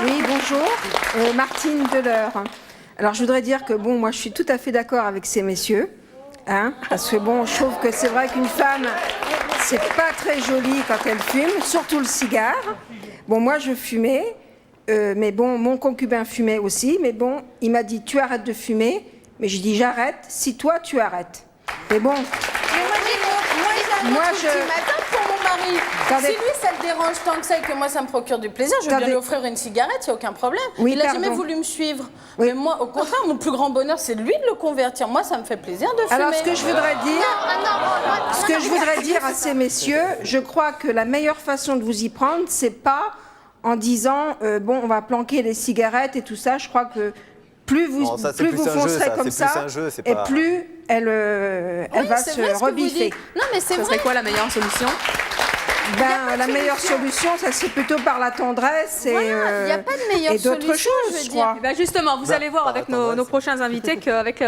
Oui, bonjour. Martine Deleur. Alors, je voudrais dire que, bon, moi, je suis tout à fait d'accord avec ces messieurs. Hein, parce que, bon, je trouve que c'est vrai qu'une femme, c'est pas très joli quand elle fume, surtout le cigare. Bon, moi, je fumais, mais bon, mon concubin fumait aussi. Mais bon, il m'a dit, tu arrêtes de fumer. Mais j'ai dit, j'arrête si toi, tu arrêtes. Mais bon, Moi, Moi, je ultimatum pour mon mari. Attendez. Si lui, ça te dérange tant que ça et que moi, ça me procure du plaisir, je vais bien Attendez. lui offrir une cigarette, il n'y a aucun problème. Oui, il n'a pardon. jamais voulu me suivre. Mais moi, au contraire, mon plus grand bonheur, c'est de lui de le convertir. Moi, ça me fait plaisir de fumer. alors ce que je voudrais dire, ce que je voudrais dire à ces messieurs, je crois que la meilleure façon de vous y prendre, c'est pas en disant bon, on va planquer les cigarettes et tout ça. Je crois que plus vous, Non, ça, c'est plus plus vous un jeu, foncerez ça, comme c'est plus ça, un jeu, c'est et pas- plus elle va c'est se vrai ce que vous rebiffer. dites. Non, mais c'est Ça vrai. serait quoi la meilleure solution? Ben, la meilleure solution, ça c'est plutôt par la tendresse et, Voilà, il n'y a pas de meilleure et d'autres solution, je choses, veux je dire. crois. Eh ben justement, vous allez voir avec nos prochains invités qu'avec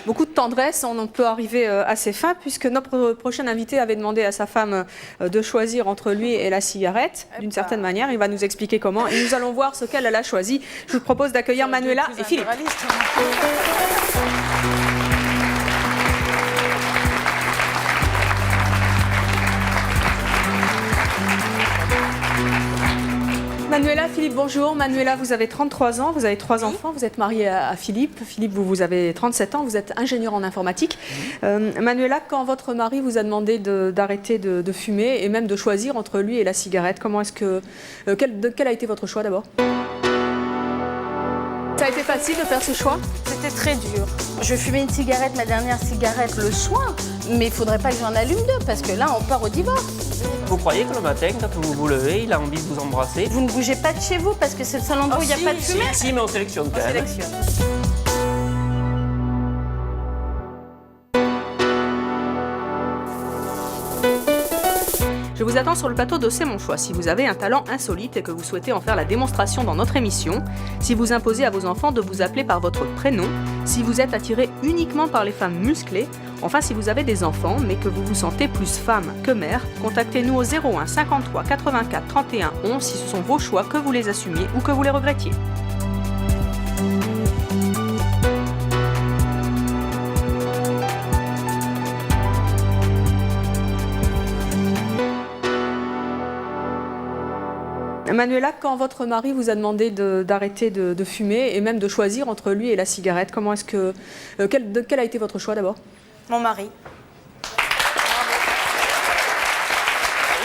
beaucoup de tendresse, on peut arriver à ses fins, puisque notre prochain invité avait demandé à sa femme de choisir entre lui et la cigarette, d'une certaine manière. Il va nous expliquer comment et nous allons voir ce qu'elle a choisi. Je vous propose d'accueillir Manuela et Philippe. Manuela, Philippe, bonjour. Manuela, vous avez 33 ans, vous avez 3 enfants, vous êtes mariée à Philippe. Philippe, vous avez 37 ans, vous êtes ingénieur en informatique. Manuela, quand votre mari vous a demandé d'arrêter de fumer et même de choisir entre lui et la cigarette, comment est-ce que quel a été votre choix d'abord? Ça a été facile de faire ce choix? C'était très dur. Je fumais une cigarette, ma dernière cigarette, le soir, mais il faudrait pas que j'en allume deux, parce que là, on part au divorce. Vous croyez que le matin, quand vous vous levez, il a envie de vous embrasser? Vous ne bougez pas de chez vous, parce que c'est le seul endroit où il n'y a pas de fumée. Si, mais on sélectionne quand même. Je vous attends sur le plateau de C'est mon choix. Si vous avez un talent insolite et que vous souhaitez en faire la démonstration dans notre émission, si vous imposez à vos enfants de vous appeler par votre prénom, si vous êtes attiré uniquement par les femmes musclées, Enfin, si vous avez des enfants, mais que vous vous sentez plus femme que mère, contactez-nous au 01 53 84 31 11 si ce sont vos choix, que vous les assumiez ou que vous les regrettiez. Manuela, quand votre mari vous a demandé d'arrêter de fumer et même de choisir entre lui et la cigarette, comment est-ce que quel a été votre choix d'abord? Mon mari.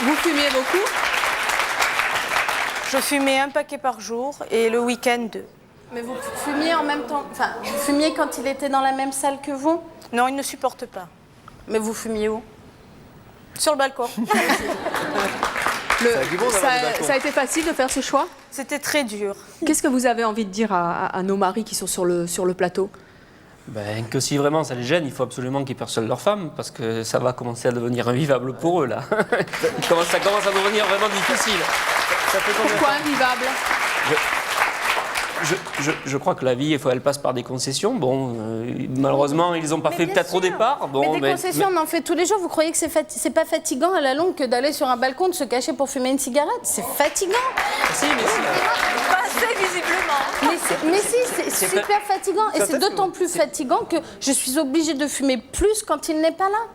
Vous fumiez beaucoup? Je fumais un paquet par jour et le week-end 2. Mais vous fumiez en même temps, enfin, vous fumiez quand il était dans la même salle que vous? Non, il ne supporte pas. Mais vous fumiez où? Sur le balcon. Ça a été facile de faire ce choix? C'était très dur. Qu'est-ce que vous avez envie de dire à nos maris qui sont sur le plateau? Ben, que si vraiment ça les gêne, il faut absolument qu'ils perdent leur femme, parce que ça va commencer à devenir invivable pour eux, là. Ça commence à devenir vraiment difficile. Pourquoi invivable? Je crois que la vie, elle passe par des concessions. Bon, malheureusement, ils n'ont pas fait peut-être au départ. Bon, mais des concessions, on en fait tous les jours. Vous croyez que c'est pas fatigant à la longue que d'aller sur un balcon, de se cacher pour fumer une cigarette? C'est fatigant. Si, mais si. Pas assez, visiblement. Mais si, c'est super fatigant. Et c'est d'autant plus fatigant que je suis obligée de fumer plus quand il n'est pas là.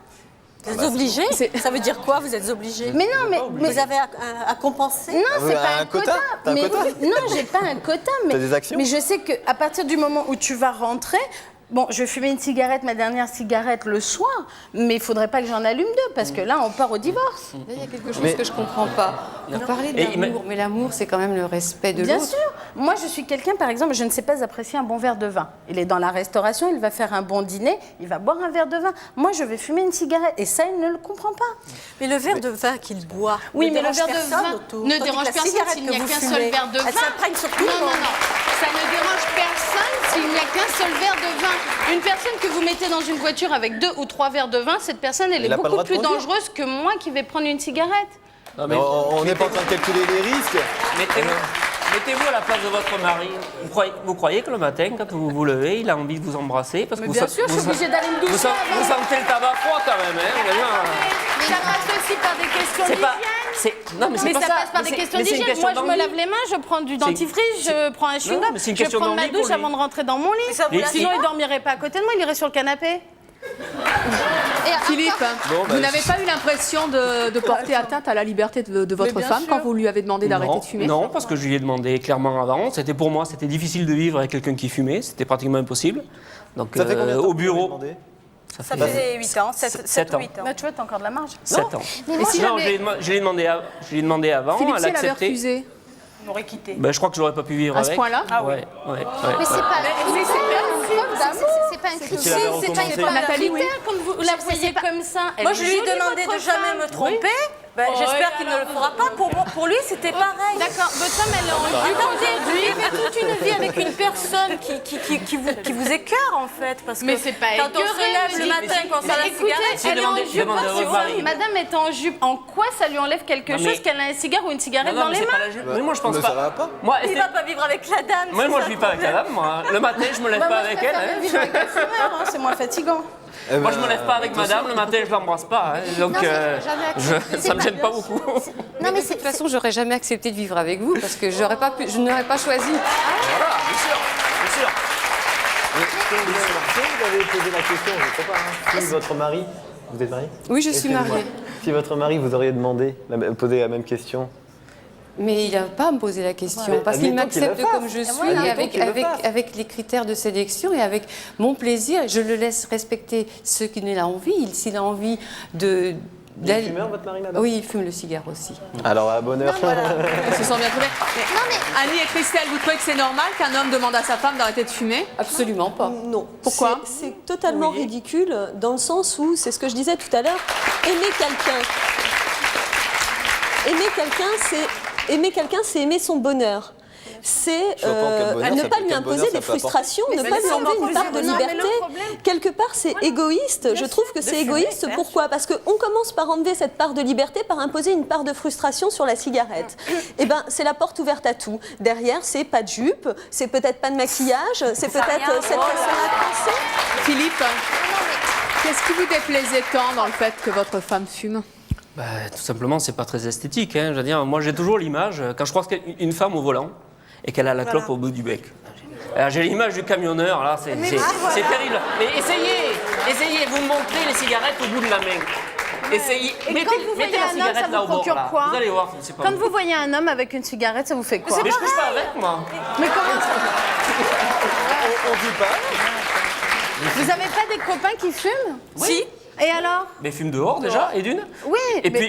Vous êtes obligé? Ça veut dire quoi, vous êtes obligé? Mais non, mais vous avez à compenser? Non, c'est pas un quota. T'as un quota? Non, j'ai pas un quota. T'as des actions? Mais je sais qu'à partir du moment où tu vas rentrer, bon, je vais fumer une cigarette, ma dernière cigarette le soir, mais il faudrait pas que j'en allume deux, parce que là, on part au divorce. Il y a quelque chose que je comprends pas. Vous parlez d'amour, mais l'amour, c'est quand même le respect de l'autre. Bien sûr. Moi, je suis quelqu'un, par exemple, je ne sais pas apprécier un bon verre de vin. Il est dans la restauration, il va faire un bon dîner, il va boire un verre de vin. Moi, je vais fumer une cigarette, et ça, il ne le comprend pas. Mais le verre de vin qu'il boit, oui, mais le dérange verre de personne vin autour. ne Tandis dérange que la personne cigarette s'il que n'y a vous qu'un fumez, seul verre de vin. elle s'imprègne sur tout le monde. Non. Ça ne dérange personne s'il n'y a qu'un seul verre de vin. Une personne que vous mettez dans une voiture avec 2 ou 3 verres de vin, cette personne, elle est beaucoup plus dangereuse que moi qui vais prendre une cigarette. Non, mais on n'est pas en train de calculer les risques. Mettez-vous à la place de votre mari. Vous croyez que le matin, quand vous vous levez, il a envie de vous embrasser parce que bien sûr, je suis obligée d'aller me doucher avant. Vous sentez le tabac froid quand même, hein? Mais ça passe aussi par des questions d'hygiène. Non, mais c'est pas ça ça. passe par des questions d'hygiène. Moi, je me lave les mains, je prends du dentifrice, je prends un chewing-gum, je prends ma douche avant de rentrer dans mon lit. Sinon, il dormirait pas à côté de moi, il irait sur le canapé. Philippe, vous n'avez pas eu l'impression de porter atteinte à la liberté de votre femme quand vous lui avez demandé d'arrêter de fumer? Non, parce que je lui ai demandé clairement avant. C'était pour moi, c'était difficile de vivre avec quelqu'un qui fumait. C'était pratiquement impossible. Donc, ça fait combien de temps au bureau. Ça fait 8 ans, 7 ou 8 ans. Mais tu vois, t'as encore de la marge. 7 ans. Mais moi, non, je l'ai demandé avant, Philippe, elle a si elle avait accepté. refusé, On m'aurait quitté. Ben, je crois que je n'aurais pas pu vivre avec. À ce point-là? Ah oui. Ouais. Mais c'est pas un critère. C'est pas un critère. Nathalie, oui. Quand vous la voyez comme ça. Moi, je lui ai demandé de jamais me tromper. Ben, j'espère qu'il ne le fera pas. Pour lui, c'était pareil. D'accord, votre femme, elle est en jupe aujourd'hui. Vous vivez toute une vie avec une personne qui vous écœure, en fait. Parce que Mais c'est pas quand on se lève le matin, quand on a la cigarette, elle est en jupe. demandez à votre mari. Madame est en jupe. En quoi ça lui enlève quelque chose qu'elle a un cigare ou une cigarette dans les mains? Oui, moi je pense Mais pas. ça va pas. Moi, il ne va pas vivre avec la dame. moi je vis pas avec la dame. Moi. Le matin, je me lève pas avec elle. Hein. C'est moins fatigant. Moi, je me lève pas avec madame. Le matin, je l'embrasse pas. Hein. Donc, ça me gêne pas beaucoup. Non, mais de toute façon, j'aurais jamais accepté de vivre avec vous parce que je n'aurais pas choisi. Voilà, bien sûr. Vous avez posé la question, je ne sais pas. Si votre mari, vous êtes marié? Oui, je suis mariée. Si votre mari vous auriez posé la même question. Mais il n'a pas à me poser la question, parce qu'il m'accepte comme je suis, avec les critères de sélection et avec mon plaisir. Je le laisse respecter ce qu'il a envie. S'il a envie de... Il est fumeur, votre mari, madame? Oui, il fume le cigare aussi. Alors, à bonne heure. Elle se sent bien trouvée. Annie et Christelle, vous trouvez que c'est normal qu'un homme demande à sa femme d'arrêter de fumer? Absolument pas. Non. Pourquoi? C'est totalement ridicule, dans le sens où, c'est ce que je disais tout à l'heure, aimer quelqu'un, c'est aimer son bonheur. C'est ne pas lui imposer des frustrations, ne pas lui enlever une part de liberté. Quelque part, c'est égoïste. Je trouve que c'est égoïste. Pourquoi? Parce qu'on commence par enlever cette part de liberté, par imposer une part de frustration sur la cigarette. Eh bien, c'est la porte ouverte à tout. Derrière, c'est pas de jupe, c'est peut-être pas de maquillage, c'est peut-être cette façon de penser. Philippe, Qu'est-ce qui vous déplaisait tant dans le fait que votre femme fume? Bah, tout simplement, c'est pas très esthétique. Hein. Je veux dire, moi, j'ai toujours l'image, quand je croise une femme au volant et qu'elle a la clope au bout du bec. Alors, j'ai l'image du camionneur, là, c'est terrible. Mais essayez, vous me montrez les cigarettes au bout de la main. Essayez, Et quand vous voyez un homme, ça vous procure quoi? Vous allez voir, c'est pas Quand bon. vous voyez un homme avec une cigarette, ça vous fait quoi? Mais je couche pas avec, moi. Mais comment ça? On vit pas. Vous avez pas des copains qui fument? Si. Et alors? Mais fume dehors déjà, et d'une. Oui. Et mais-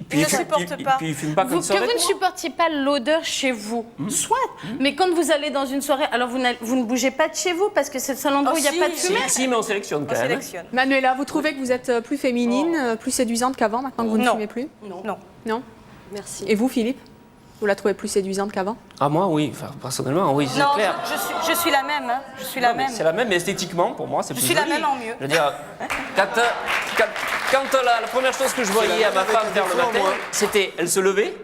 puis ne il fume- supporte il- pas. puis il fume pas Vous, comme que ça vous avec ne moi. supportiez pas l'odeur chez vous, soit. Mais quand vous allez dans une soirée, alors vous ne bougez pas de chez vous parce que c'est le seul endroit où il n'y a pas de fumée. Si, mais on sélectionne quand même. Manuela, vous trouvez que vous êtes plus féminine, plus séduisante qu'avant, maintenant que vous ne fumez plus? Non. Non. Merci. Et vous, Philippe? Vous la trouvez plus séduisante qu'avant? Ah, moi, oui. Enfin, personnellement, oui, c'est Non, clair. je suis la même. Hein. Je suis la Non, mais même. c'est la même, mais esthétiquement, pour moi, c'est plus suis la joli. même en mieux. Je veux dire, quand la première chose que je voyais à ma femme faire le matin, c'était, elle se levait,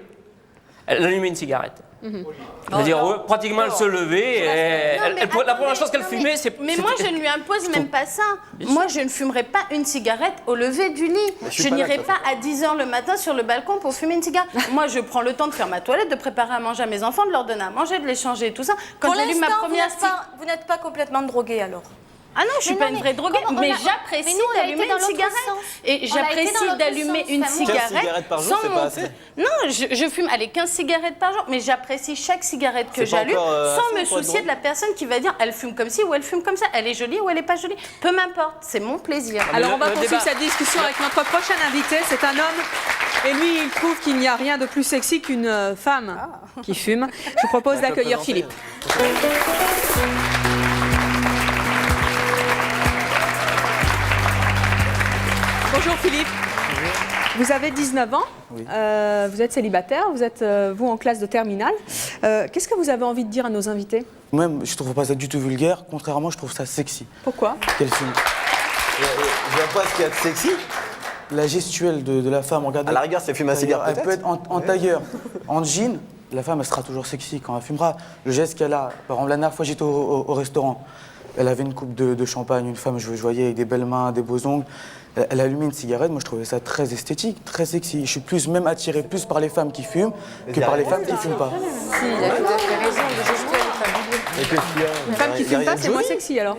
elle allumait une cigarette. Je veux dire, ouais, pratiquement, elle se levait, et la première chose qu'elle fumait, c'est... Mais moi, je ne lui impose même pas ça. Moi, je ne fumerai pas une cigarette au lever du lit. Je n'irai pas à 10h le matin sur le balcon pour fumer une cigarette. Moi, je prends le temps de faire ma toilette, de préparer à manger à mes enfants, de leur donner à manger, de les changer et tout ça. Quand Pour j'ai lu ma l'instant, première vous n'êtes pas complètement droguée alors. Ah non, je suis Mais pas non, une mais vraie droguée, comment mais on a- j'apprécie mais nous, on a été d'allumer dans une l'autre cigarette. sens. Et On a été dans j'apprécie l'autre d'allumer sens, une vraiment. 15 cigarette. cigarettes par jour, sans c'est pas mon- assez. Non, je fume 15 cigarettes par jour, mais j'apprécie chaque cigarette que C'est pas j'allume encore, sans assez me pour être soucier de la personne qui va dire elle fume comme ci ou elle fume comme ça, elle est jolie ou elle est pas jolie. Peu m'importe, c'est mon plaisir. Alors on va poursuivre cette discussion avec notre prochain invité. C'est un homme et lui il trouve qu'il n'y a rien de plus sexy qu'une femme qui fume. Je vous propose d'accueillir Philippe. Bonjour Philippe. Vous avez 19 ans, vous êtes célibataire, vous êtes vous en classe de terminale. Qu'est-ce que vous avez envie de dire à nos invités? Moi, je trouve pas ça du tout vulgaire. Contrairement, je trouve ça sexy. Pourquoi? Quel film? Je vois pas ce qu'il y a de sexy. La gestuelle de la femme, regardez. À la rigueur, c'est fumer un cigare, Elle peut-être. peut être en tailleur, en jean. La femme, elle sera toujours sexy quand elle fumera. Le geste qu'elle a. Par exemple, la dernière fois, j'étais au restaurant. Elle avait une coupe de champagne, une femme, je voyais, avec des belles mains, des beaux ongles. Elle allumait une cigarette, moi je trouvais ça très esthétique, très sexy. Je suis plus même attiré plus par les femmes qui fument que par les femmes qui fument pas. Si, il a tout à fait raison. Les gestuels, Une femme qui fume pas, c'est moins sexy alors.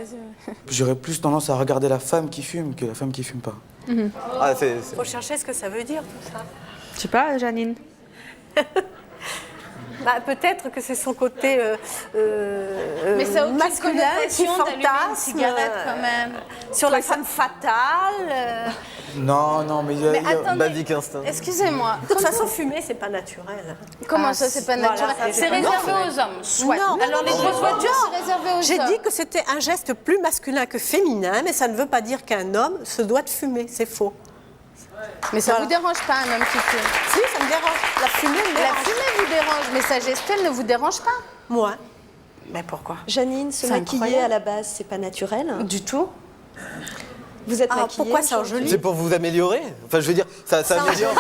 J'aurais plus tendance à regarder la femme qui fume que la femme qui fume pas. Ah, Faut chercher ce que ça veut dire tout ça. Je sais pas, Janine. Bah, peut-être que c'est son côté Mais ça a aucune masculin qui connotation d'allumer une fantasme cigarette quand même. sur la femme fatale. Non, mais il y a... Mais attendez, Basique instinct. excusez-moi. De toute façon, fumer, c'est pas naturel. Comment ça, c'est pas naturel? C'est réservé aux hommes, soit. Alors les grosses voitures, c'est réservé aux hommes. J'ai dit que c'était un geste plus masculin que féminin, mais ça ne veut pas dire qu'un homme se doit de fumer. C'est faux. Mais ça vous dérange pas un homme qui fume? Si, ça me dérange. La fumée me La dérange. fumée vous dérange, mais sa gestuelle ne vous dérange pas? Moi. Mais pourquoi? Janine, se C'est maquiller incroyable. à la base, c'est pas naturel. Du tout. Vous êtes maquillée pourquoi ça aujourd'hui? C'est pour vous améliorer. Enfin, je veux dire, ça améliore.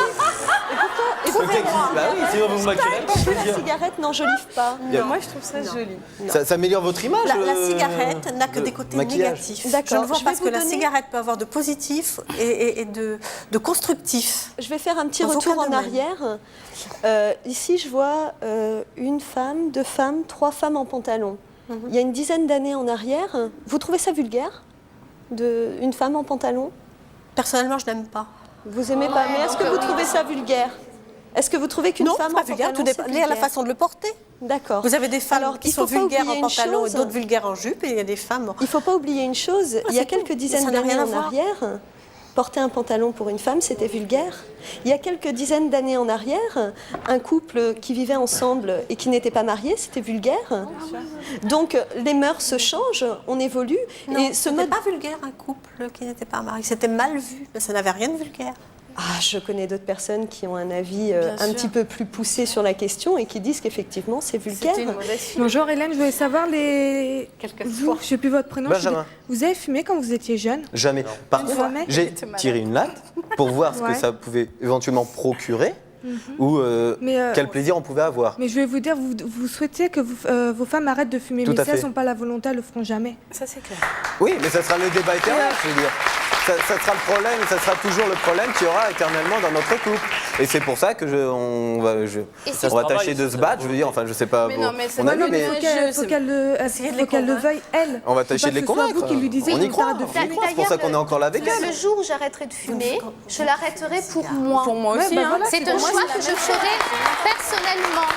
Et pourquoi Bah oui, sinon vous me maquillerez pas, je veux la dire. cigarette n'enjolive pas? Non, moi je trouve ça joli. Ça améliore votre image. La cigarette n'a que des côtés maquillage. négatifs. D'accord, Je ne vois je pas vais ce que vous la donner- cigarette peut avoir de positif et de constructif. Je vais faire un petit Dans retour aucun en domaine. arrière. Ici, je vois une femme, 2 femmes, 3 femmes en pantalon. Il y a une dizaine d'années en arrière. Vous trouvez ça vulgaire? Une femme en pantalon? Personnellement, je n'aime pas. Vous aimez pas? Mais est-ce que vous trouvez ça vulgaire? Est-ce que vous trouvez qu'une Non, femme c'est pas en vulgaire, pantalon, tout c'est dépend de la vulgaire? façon de le porter. D'accord. Vous avez des femmes Alors, qui il sont faut pas vulgaires oublier en une pantalon et chose. d'autres vulgaires en jupe, et il y a des femmes... Il ne faut pas oublier une chose. Il y a c'est quelques tout. dizaines Ça n'a rien d'années à en voir. arrière, porter un pantalon pour une femme, c'était vulgaire. Il y a quelques dizaines d'années en arrière, un couple qui vivait ensemble et qui n'était pas marié, c'était vulgaire. Donc les mœurs changent, on évolue. Non, et ce n'était pas vulgaire un couple qui n'était pas marié. C'était mal vu, mais ça n'avait rien de vulgaire. Ah, je connais d'autres personnes qui ont un avis Bien un sûr. petit peu plus poussé sur la question et qui disent qu'effectivement c'est vulgaire. Bonjour Hélène, je voulais savoir vous, je sais plus votre prénom. Benjamin. Vous avez fumé quand vous étiez jeune? Jamais. Par contre, Jamais. j'ai tiré une latte pour voir ce Ouais. que ça pouvait éventuellement procurer ou Mais, quel plaisir on pouvait avoir. Mais je vais vous dire, vous souhaitez que vos femmes arrêtent de fumer, Tout mais à si elles fait. n'ont pas la volonté, elles le feront jamais. Ça, c'est clair. Oui, mais ça sera le débat éternel, je veux dire. ça sera le problème, ça sera toujours le problème qu'il y aura éternellement dans notre couple. Et c'est pour ça que on va tâcher de se battre, je veux dire, enfin je sais pas Mais pour non, mais c'est mon avis, pas mais Faut qu'elle le veuille, elle. on va tâcher de les convaincre. Vous qui lui disiez On y qu'on croit, arrête de fumer. c'est pour ça qu'on est encore là avec elle. Le jour où j'arrêterai de fumer, je l'arrêterai pour moi. Pour moi aussi. hein. C'est un choix que je ferai personnellement.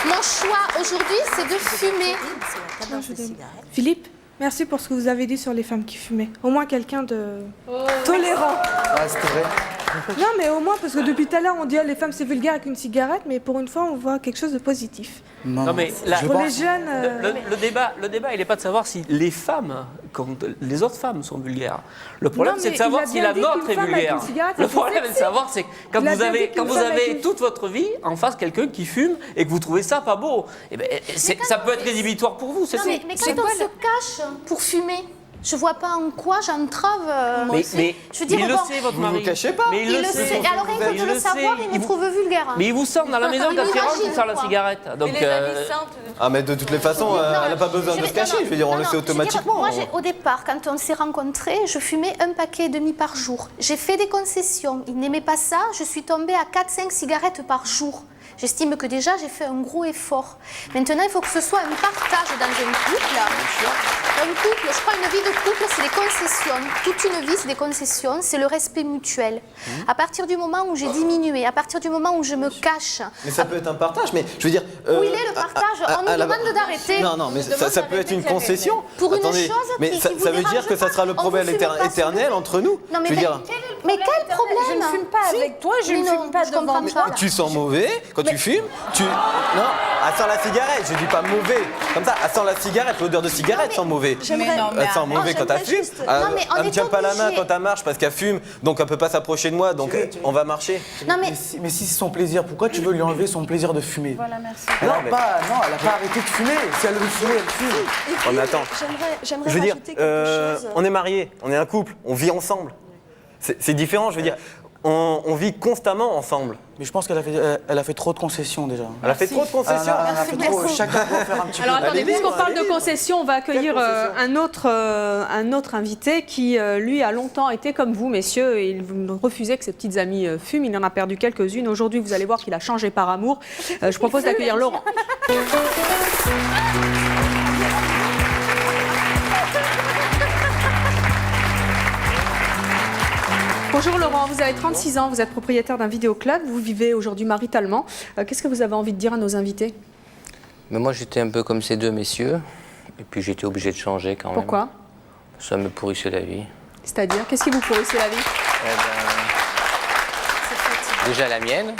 Mon choix aujourd'hui, c'est de fumer. Philippe, merci pour ce que vous avez dit sur les femmes qui fumaient. Au moins quelqu'un de tolérant. Ah, c'était vrai. Non, mais au moins, parce que depuis tout à l'heure, on dit les femmes c'est vulgaire avec une cigarette, mais pour une fois, on voit quelque chose de positif. Non, mais là, Pour les jeunes. le débat, il n'est pas de savoir si les femmes, comme les autres femmes, sont vulgaires. Le problème, Non, c'est de mais savoir il a si bien la dit nôtre qu'une est femme avec vulgaire. une cigarette, Le c'est problème, sexy. c'est de savoir, c'est quand Il a vous bien dit avez, qu'une quand vous femme avez avec une- toute votre vie en face quelqu'un qui fume et que vous trouvez ça pas beau, eh ben, ça peut être rédhibitoire pour vous. C'est Non, mais quand on se cache pour fumer, je vois pas en quoi j'entrave. Mais je veux dire, il le bon, sait, votre Vous mari. vous cachez pas. Mais il le sait. Alors rien que de le savoir, il me trouve vulgaire. Mais il vous sort dans la maison Il quand il rentre m'imagine, pour faire la quoi. cigarette. Donc, Ah mais de toutes les façons, elle n'a pas besoin de se cacher, je veux dire, on le sait automatiquement. Moi, au départ, quand on s'est rencontrés, je fumais 1,5 paquet par jour. J'ai fait des concessions. Il n'aimait pas ça. Je suis tombée à 4-5 cigarettes par jour. J'estime que déjà, j'ai fait un gros effort. Maintenant, il faut que ce soit un partage dans un couple. Un couple, je crois, une vie de couple, c'est des concessions. Toute une vie, c'est des concessions. C'est le respect mutuel. À partir du moment où j'ai diminué, à partir du moment où je me cache... Mais ça peut être un partage, mais je veux dire... Où il est le partage? On nous demande d'arrêter. Non, mais ça peut être une concession. Pour une Attendez, chose mais qui ça vous veut dire dérange que ça sera le pas. problème On vous fume pas éternel entre nous. Non, mais, je veux dire, mais quel problème? Je ne fume pas avec toi, je ne fume pas devant toi. tu sens mauvais quand tu fumes. Non, elle sent la cigarette. Je dis pas mauvais. Comme ça, elle sent la cigarette. L'odeur de cigarette sent mauvais. Elle sent mauvais quand elle fume. Elle me tient pas la main quand elle marche parce qu'elle fume, donc elle peut pas s'approcher de moi. Donc on va marcher. Mais si c'est son plaisir, pourquoi tu veux lui enlever son plaisir de fumer? Voilà, merci. Non, elle a pas arrêté de fumer. Si elle veut fumer, elle fume. Oh, mais attends. J'aimerais Je veux dire, rajouter quelque chose. on est mariés, on est un couple, on vit ensemble. C'est différent, je veux dire, on vit constamment ensemble. Mais je pense qu'elle a fait trop de concessions déjà. Elle a fait trop de concessions. Elle a fait trop. Chacun doit faire un petit peu. Alors attendez, Allez-y, puisqu'on parle de allez-y. concessions, on va accueillir un autre invité qui, lui, a longtemps été comme vous, messieurs, et il refusait que ses petites amies fument. Il en a perdu quelques-unes. Aujourd'hui, vous allez voir qu'il a changé par amour. Je propose d'accueillir Laurent. Bonjour Laurent, vous avez 36 ans, vous êtes propriétaire d'un vidéoclub, vous vivez aujourd'hui maritalement. Qu'est-ce que vous avez envie de dire à nos invités? Mais moi, j'étais un peu comme ces deux messieurs, et puis j'étais obligé de changer quand même. Pourquoi? Ça me pourrissait la vie. C'est-à-dire, qu'est-ce qui vous pourrissait la vie? Déjà la mienne,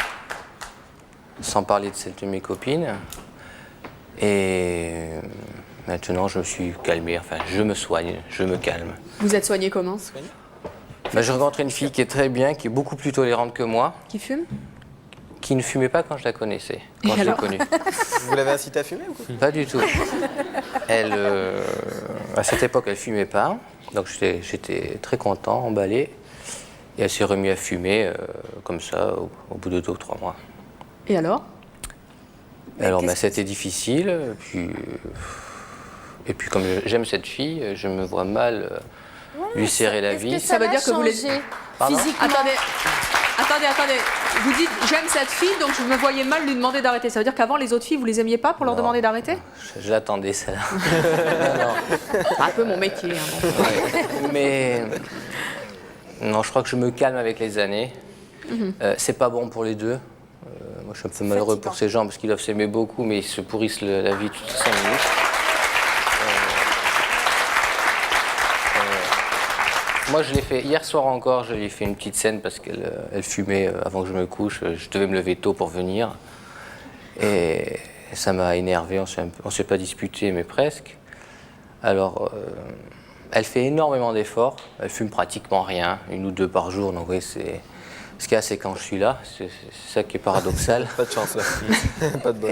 sans parler de celle de mes copines. Et maintenant, je me suis calmé, enfin, je me soigne, je me calme. Vous êtes soigné comment? Ben, je rencontre une fille qui est très bien, qui est beaucoup plus tolérante que moi. Qui fume? Qui ne fumait pas quand je la connaissais, quand je l'ai connue. Vous l'avez incité à fumer ou quoi? Pas du tout. Elle, à cette époque, elle fumait pas, donc j'étais très content, emballé. Et elle s'est remise à fumer comme ça au bout de 2 ou 3 mois. Et alors? Alors, ben, c'était difficile. Et puis, comme j'aime cette fille, je me vois mal lui serrer la vie. Ça veut dire que vous les... Pardon? Physiquement. Attendez. Vous dites j'aime cette fille, donc je me voyais mal lui demander d'arrêter. Ça veut dire qu'avant les autres filles, vous les aimiez pas pour leur demander d'arrêter? Je l'attendais, ça. Un peu mon métier. Hein, bon. Ouais. Mais non, je crois que je me calme avec les années. C'est pas bon pour les deux. Moi, je suis un peu malheureux pour ces gens parce qu'ils doivent s'aimer beaucoup, mais ils se pourrissent la vie toutes les 5 minutes. Moi, je l'ai fait hier soir encore, je lui ai fait une petite scène parce qu'elle fumait avant que je me couche. Je devais me lever tôt pour venir. Et ça m'a énervé, on s'est pas disputé, mais presque. Alors, elle fait énormément d'efforts, elle fume pratiquement rien, 1 ou 2 par jour. Donc, oui, c'est... Ce qu'il y a, c'est quand je suis là, c'est ça qui est paradoxal. Pas de chance là. Pas de bol.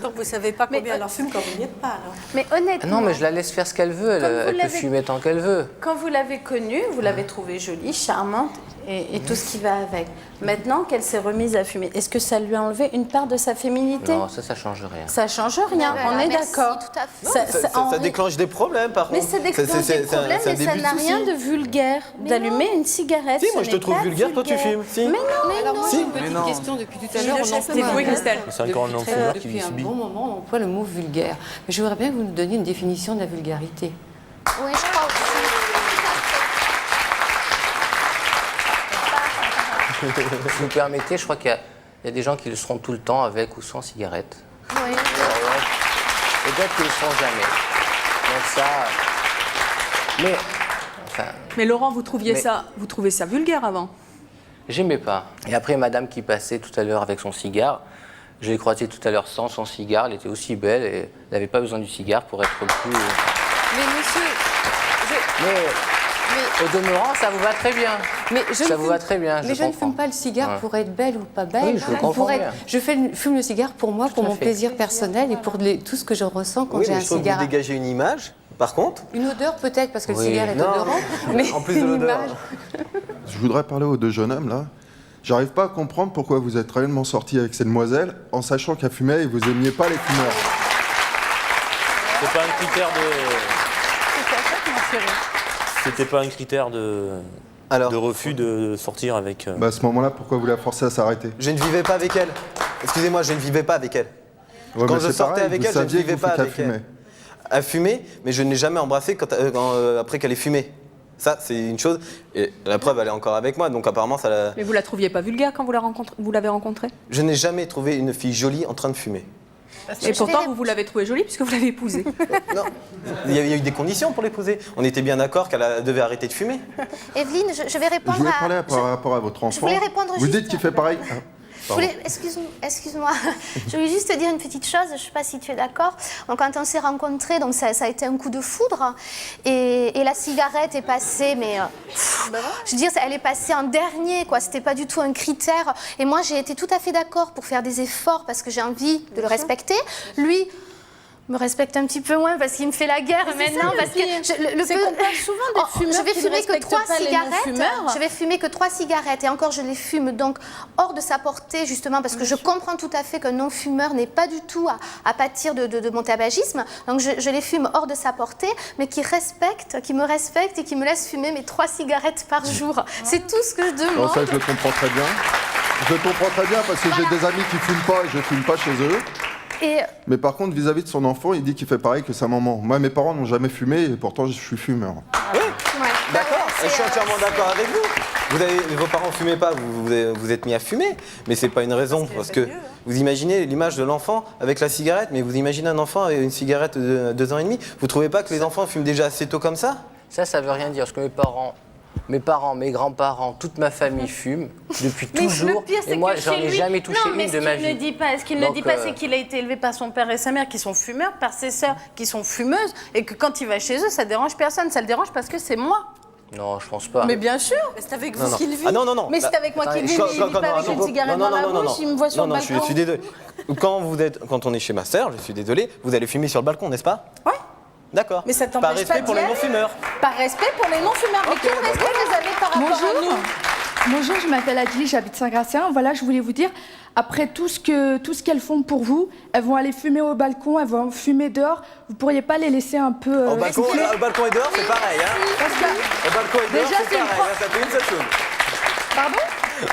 Donc vous savez pas combien elle en fume quand vous n'y êtes pas, alors. Mais honnêtement, Non, mais je la laisse faire ce qu'elle veut, elle peut fumer tant qu'elle veut. quand vous l'avez connue, vous l'avez trouvée jolie, charmante. et tout ce qui va avec. Maintenant qu'elle s'est remise à fumer, est-ce que ça lui a enlevé une part de sa féminité? Non, ça change rien. Ça change rien, on est Merci, d'accord. tout à fait. Ça déclenche des problèmes, par Mais contre. ça déclenche des problèmes, mais ça n'a rien de vulgaire d'allumer une cigarette. Si, moi ce je te n'est trouve pas vulgaire, toi tu fumes. Si. Mais non, Alors moi Si. j'ai une petite question depuis tout à l'heure. C'est encore un non-fumeur qui Depuis un subit. bon moment, on emploie le mot vulgaire. Mais je voudrais bien que vous nous donniez une définition de la vulgarité. Oui, je crois aussi. Si vous permettez, je crois qu'il y a des gens qui le seront tout le temps avec ou sans cigarette. Oui. Et d'autres qui ne le seront jamais. Donc ça... Mais... Enfin... Mais Laurent, vous trouvez ça vulgaire avant? J'aimais pas. Et après, madame qui passait tout à l'heure avec son cigare, je l'ai croisée tout à l'heure sans son cigare, elle était aussi belle et elle n'avait pas besoin du cigare pour être plus... Mais monsieur, Mais au demeurant, ça vous va très bien. Ça vous va très bien, mais je ne fume pas le cigare Ouais. pour être belle ou pas belle. Oui, je le comprends bien. Je fume le cigare pour moi, pour mon plaisir personnel et pour tout ce que je ressens quand Oui, j'ai mais un je trouve que cigare. vous dégagez une image, par contre. Une odeur peut-être, parce que le Oui. cigare est Non, odorant. Mais en plus de une l'odeur. image. Je voudrais parler aux deux jeunes hommes là. J'arrive pas à comprendre pourquoi vous êtes réellement sortis avec ces demoiselles en sachant qu'elles fumaient et vous aimiez pas les fumeurs. C'est pas un critère de. C'était pas un critère de refus de sortir avec. Bah à ce moment-là, pourquoi vous la forcez à s'arrêter? Je ne vivais pas avec elle. Excusez-moi, je ne vivais pas avec elle. Ouais, Quand mais je c'est sortais pareil, avec vous elle, je ne saviez que vivais vous pas faites à avec fumer. elle. À fumer, mais je ne l'ai jamais embrassée après qu'elle ait fumé. Ça, c'est une chose. Et la preuve, elle est encore avec moi, donc apparemment, ça l'a... Mais vous la trouviez pas vulgaire quand vous l'avez rencontrée? Je n'ai jamais trouvé une fille jolie en train de fumer. Et pourtant, vous l'avez trouvée jolie puisque vous l'avez épousée. Il y a eu des conditions pour l'épouser. On était bien d'accord qu'elle devait arrêter de fumer. Evelyne, je vais Je répondre voulais à... parler par rapport à votre enfant. voulais répondre Vous juste- dites qu'il fait pareil. Ah, pardon. Excuse-moi, je voulais juste te dire une petite chose, je ne sais pas si tu es d'accord. Donc, quand on s'est rencontrés, donc ça a été un coup de foudre et la cigarette est passée, mais je veux dire, elle est passée en dernier, quoi. C'était pas du tout un critère. Et moi, j'ai été tout à fait d'accord pour faire des efforts parce que j'ai envie de le respecter. Lui me respecte un petit peu moins parce qu'il me fait la guerre maintenant. Parce que C'est qu'on parle souvent des fumeurs je vais qui ne fumer que respectent 3 pas les cigarettes. non-fumeurs. Je vais fumer que 3 cigarettes et encore je les fume donc hors de sa portée justement parce que je comprends tout à fait qu'un non-fumeur n'est pas du tout à pâtir de mon tabagisme. Donc je les fume hors de sa portée, mais qui me respecte et qui me laisse fumer mes 3 cigarettes par jour. C'est tout ce que je demande. Bon, ça, je le comprends très bien. Je le comprends très bien parce que j'ai des amis qui fument pas et je fume pas chez eux. Et Mais par contre, vis-à-vis de son enfant, il dit qu'il fait pareil que sa maman. Moi, mes parents n'ont jamais fumé et pourtant, je suis fumeur. D'accord, je suis entièrement d'accord avec vous. Vos parents ne fumaient pas, vous êtes mis à fumer, mais c'est pas une raison. Parce que vous imaginez l'image de l'enfant avec la cigarette, mais vous imaginez un enfant avec une cigarette de 2 ans et demi. Vous trouvez pas que les enfants fument déjà assez tôt comme ça? Ça veut rien dire, parce que mes parents, mes grands-parents, toute ma famille fume depuis toujours. Et moi, j'en ai jamais touché une de ma vie. Ce qu'il ne dit pas, c'est qu'il a été élevé par son père et sa mère qui sont fumeurs, par ses sœurs qui sont fumeuses, et que quand il va chez eux, ça dérange personne. Ça le dérange parce que c'est moi. Non, je pense pas. Mais bien sûr. C'est avec Non, vous non. qu'il vit. Ah non, non, non. Mais c'est avec moi qu'il vit. Il ne vit pas avec une cigarette dans la bouche. Il me voit sur le balcon. Je suis désolé. Quand on est chez ma sœur, je suis désolé, vous allez fumer sur le balcon, n'est-ce pas? Ouais. D'accord. Mais ça Par t'empêche respect pas pour d'y les aller. non-fumeurs. Par respect pour les non-fumeurs. Mais quel respect vous avez par rapport à nous? Bonjour, je m'appelle Adili, j'habite Saint-Gratien. Voilà, je voulais vous dire, après tout ce qu'elles font pour vous, elles vont aller fumer au balcon, elles vont fumer dehors. Vous pourriez pas les laisser un peu... Au balcon et dehors, c'est pareil. Hein. Parce que- Au balcon et dehors, Déjà, c'est c'est une pareil. Ça fait une seule chose. Pardon?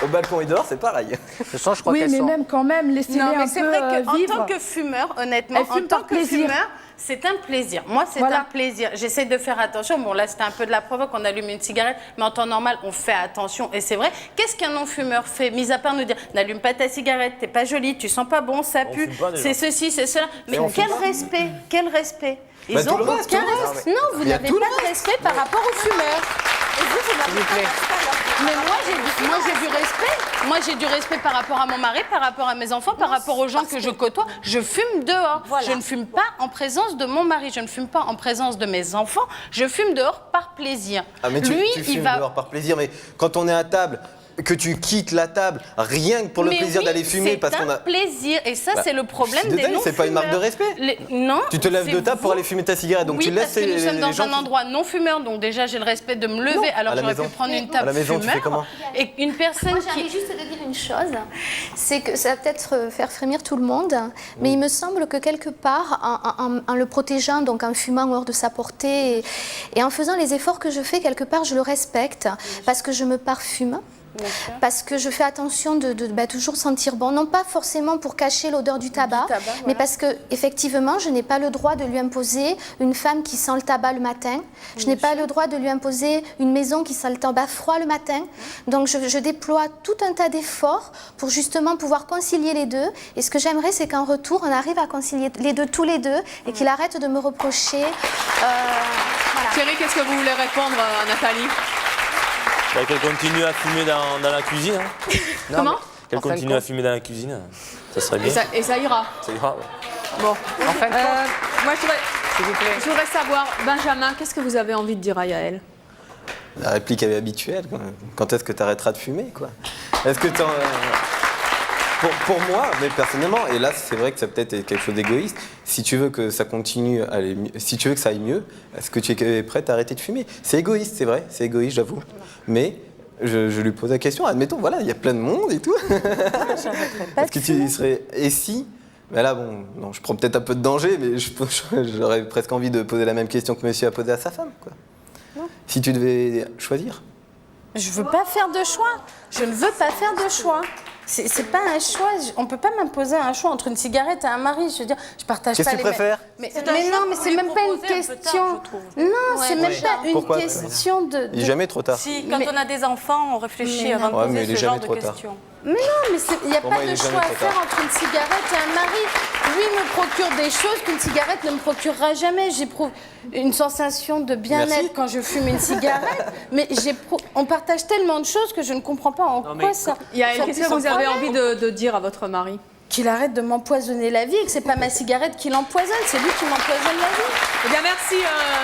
Au balcon et dehors, c'est pareil. De toute façon, je crois Oui, qu'elles mais sont... même quand même, laissez-les Non, mais un c'est peu vrai qu'en vivre. tant que fumeur, honnêtement, Elle fume en tant par que plaisir. fumeur, c'est un plaisir. Moi, c'est Voilà. un plaisir. J'essaie de faire attention. Bon, là, c'était un peu de la provoque. On allume une cigarette, mais en temps normal, on fait attention. Et c'est vrai. Qu'est-ce qu'un non-fumeur fait, mis à part nous dire n'allume pas ta cigarette, t'es pas jolie, tu sens pas bon, ça pue, fume pas, déjà. c'est ceci, c'est cela. Mais on fume quel pas. respect? Quel respect? Ils Bah, tout ont le reste, aucun tout le reste. respect. Non, vous Il y a n'avez tout le pas de respect par rapport aux fumeurs. Et vous n'avez pas de respect. Mais moi, j'ai du respect. Moi, j'ai du respect par rapport à mon mari, par rapport à mes enfants, par rapport aux gens que je côtoie. Je fume dehors. Voilà. Je ne fume pas en présence de mon mari. Je ne fume pas en présence de mes enfants. Je fume dehors par plaisir. Ah, mais tu Lui, fumes il va. dehors par plaisir, mais quand on est à table, que tu quittes la table rien que pour le plaisir d'aller fumer parce qu'on a... plaisir. Et ça, Bah, c'est le problème des non-fumeurs. c'est pas une marque de respect. Non. Tu te lèves c'est de table pour vous. aller fumer ta cigarette, donc Oui, tu laisses parce que nous sommes dans les gens un endroit non-fumeur, donc déjà j'ai le respect de me lever, Non. alors À la j'aurais pu maison. prendre une table À la maison, tu fais fumeur. comment? Et une personne Moi, j'ai envie juste de dire une chose, c'est que ça va peut-être faire frémir tout le monde, mais il me semble que quelque part, en le protégeant, donc en fumant hors de sa portée, et en faisant les efforts que je fais, quelque part, je le respecte, parce que je me parfume. Parce que je fais attention de toujours sentir bon, non pas forcément pour cacher l'odeur du tabac, mais parce que effectivement, je n'ai pas le droit de lui imposer une femme qui sent le tabac le matin. Je n'ai pas le droit de lui imposer une maison qui sent le tabac froid le matin. Donc je déploie tout un tas d'efforts pour justement pouvoir concilier les deux. Et ce que j'aimerais, c'est qu'en retour, on arrive à concilier les deux, tous les deux, et qu'il arrête de me reprocher. Voilà. Thierry, qu'est-ce que vous voulez répondre à Nathalie? Qu'elle continue à fumer dans la cuisine. Hein. Comment? Qu'elle continue à fumer dans la cuisine, ça serait bien. Et ça ira. Ça ira, ouais. Bon, moi je voudrais savoir, Benjamin, qu'est-ce que vous avez envie de dire à Yael? La réplique est habituelle. Quoi. Quand est-ce que tu arrêteras de fumer, quoi? Est-ce que pour moi, mais personnellement, et là c'est vrai que ça peut-être quelque chose d'égoïste, si tu veux que ça continue à aller mieux, si tu veux que ça aille mieux, est-ce que tu es prête à arrêter de fumer? C'est égoïste, c'est vrai, c'est égoïste, j'avoue. Mais je lui pose la question, admettons, voilà, il y a plein de monde et tout. Est-ce que tu serais... Et si... Mais là, bon, non, je prends peut-être un peu de danger, mais j'aurais presque envie de poser la même question que monsieur a posée à sa femme, quoi. Non. Si tu devais choisir. Je veux pas faire de choix. Je ne veux pas faire de choix. C'est pas un choix. On peut pas m'imposer un choix entre une cigarette et un mari. Je veux dire, je partage Qu'est-ce pas que les tu préfères? Mais non, mais c'est même pas une question. Non, c'est même pas une Pourquoi? question de. Il n'est jamais trop tard. Si, quand on a des enfants, on réfléchit avant de Ouais, mais poser il est ce genre jamais de trop tard. questions. Mais non, mais il n'y a Pour pas moi, il de est jamais choix à trop faire tard. entre une cigarette et un mari. Lui me procure des choses qu'une cigarette ne me procurera jamais. J'éprouve une sensation de bien-être quand je fume une cigarette, mais on partage tellement de choses que je ne comprends pas en quoi ça. Yael, qu'est-ce que vous avez envie de dire à votre mari? Qu'il arrête de m'empoisonner la vie et que c'est pas ma cigarette qui l'empoisonne, c'est lui qui m'empoisonne la vie. Eh bien, merci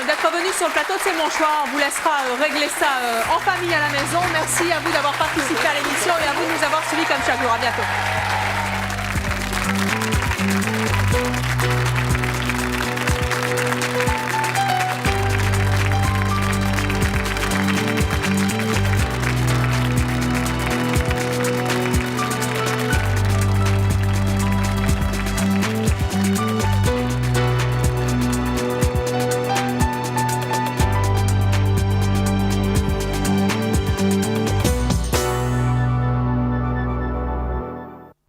d'être venu sur le plateau de C'est mon choix. On vous laissera régler ça en famille à la maison. Merci à vous d'avoir participé à l'émission et à vous de nous avoir suivis comme chaque jour. À bientôt.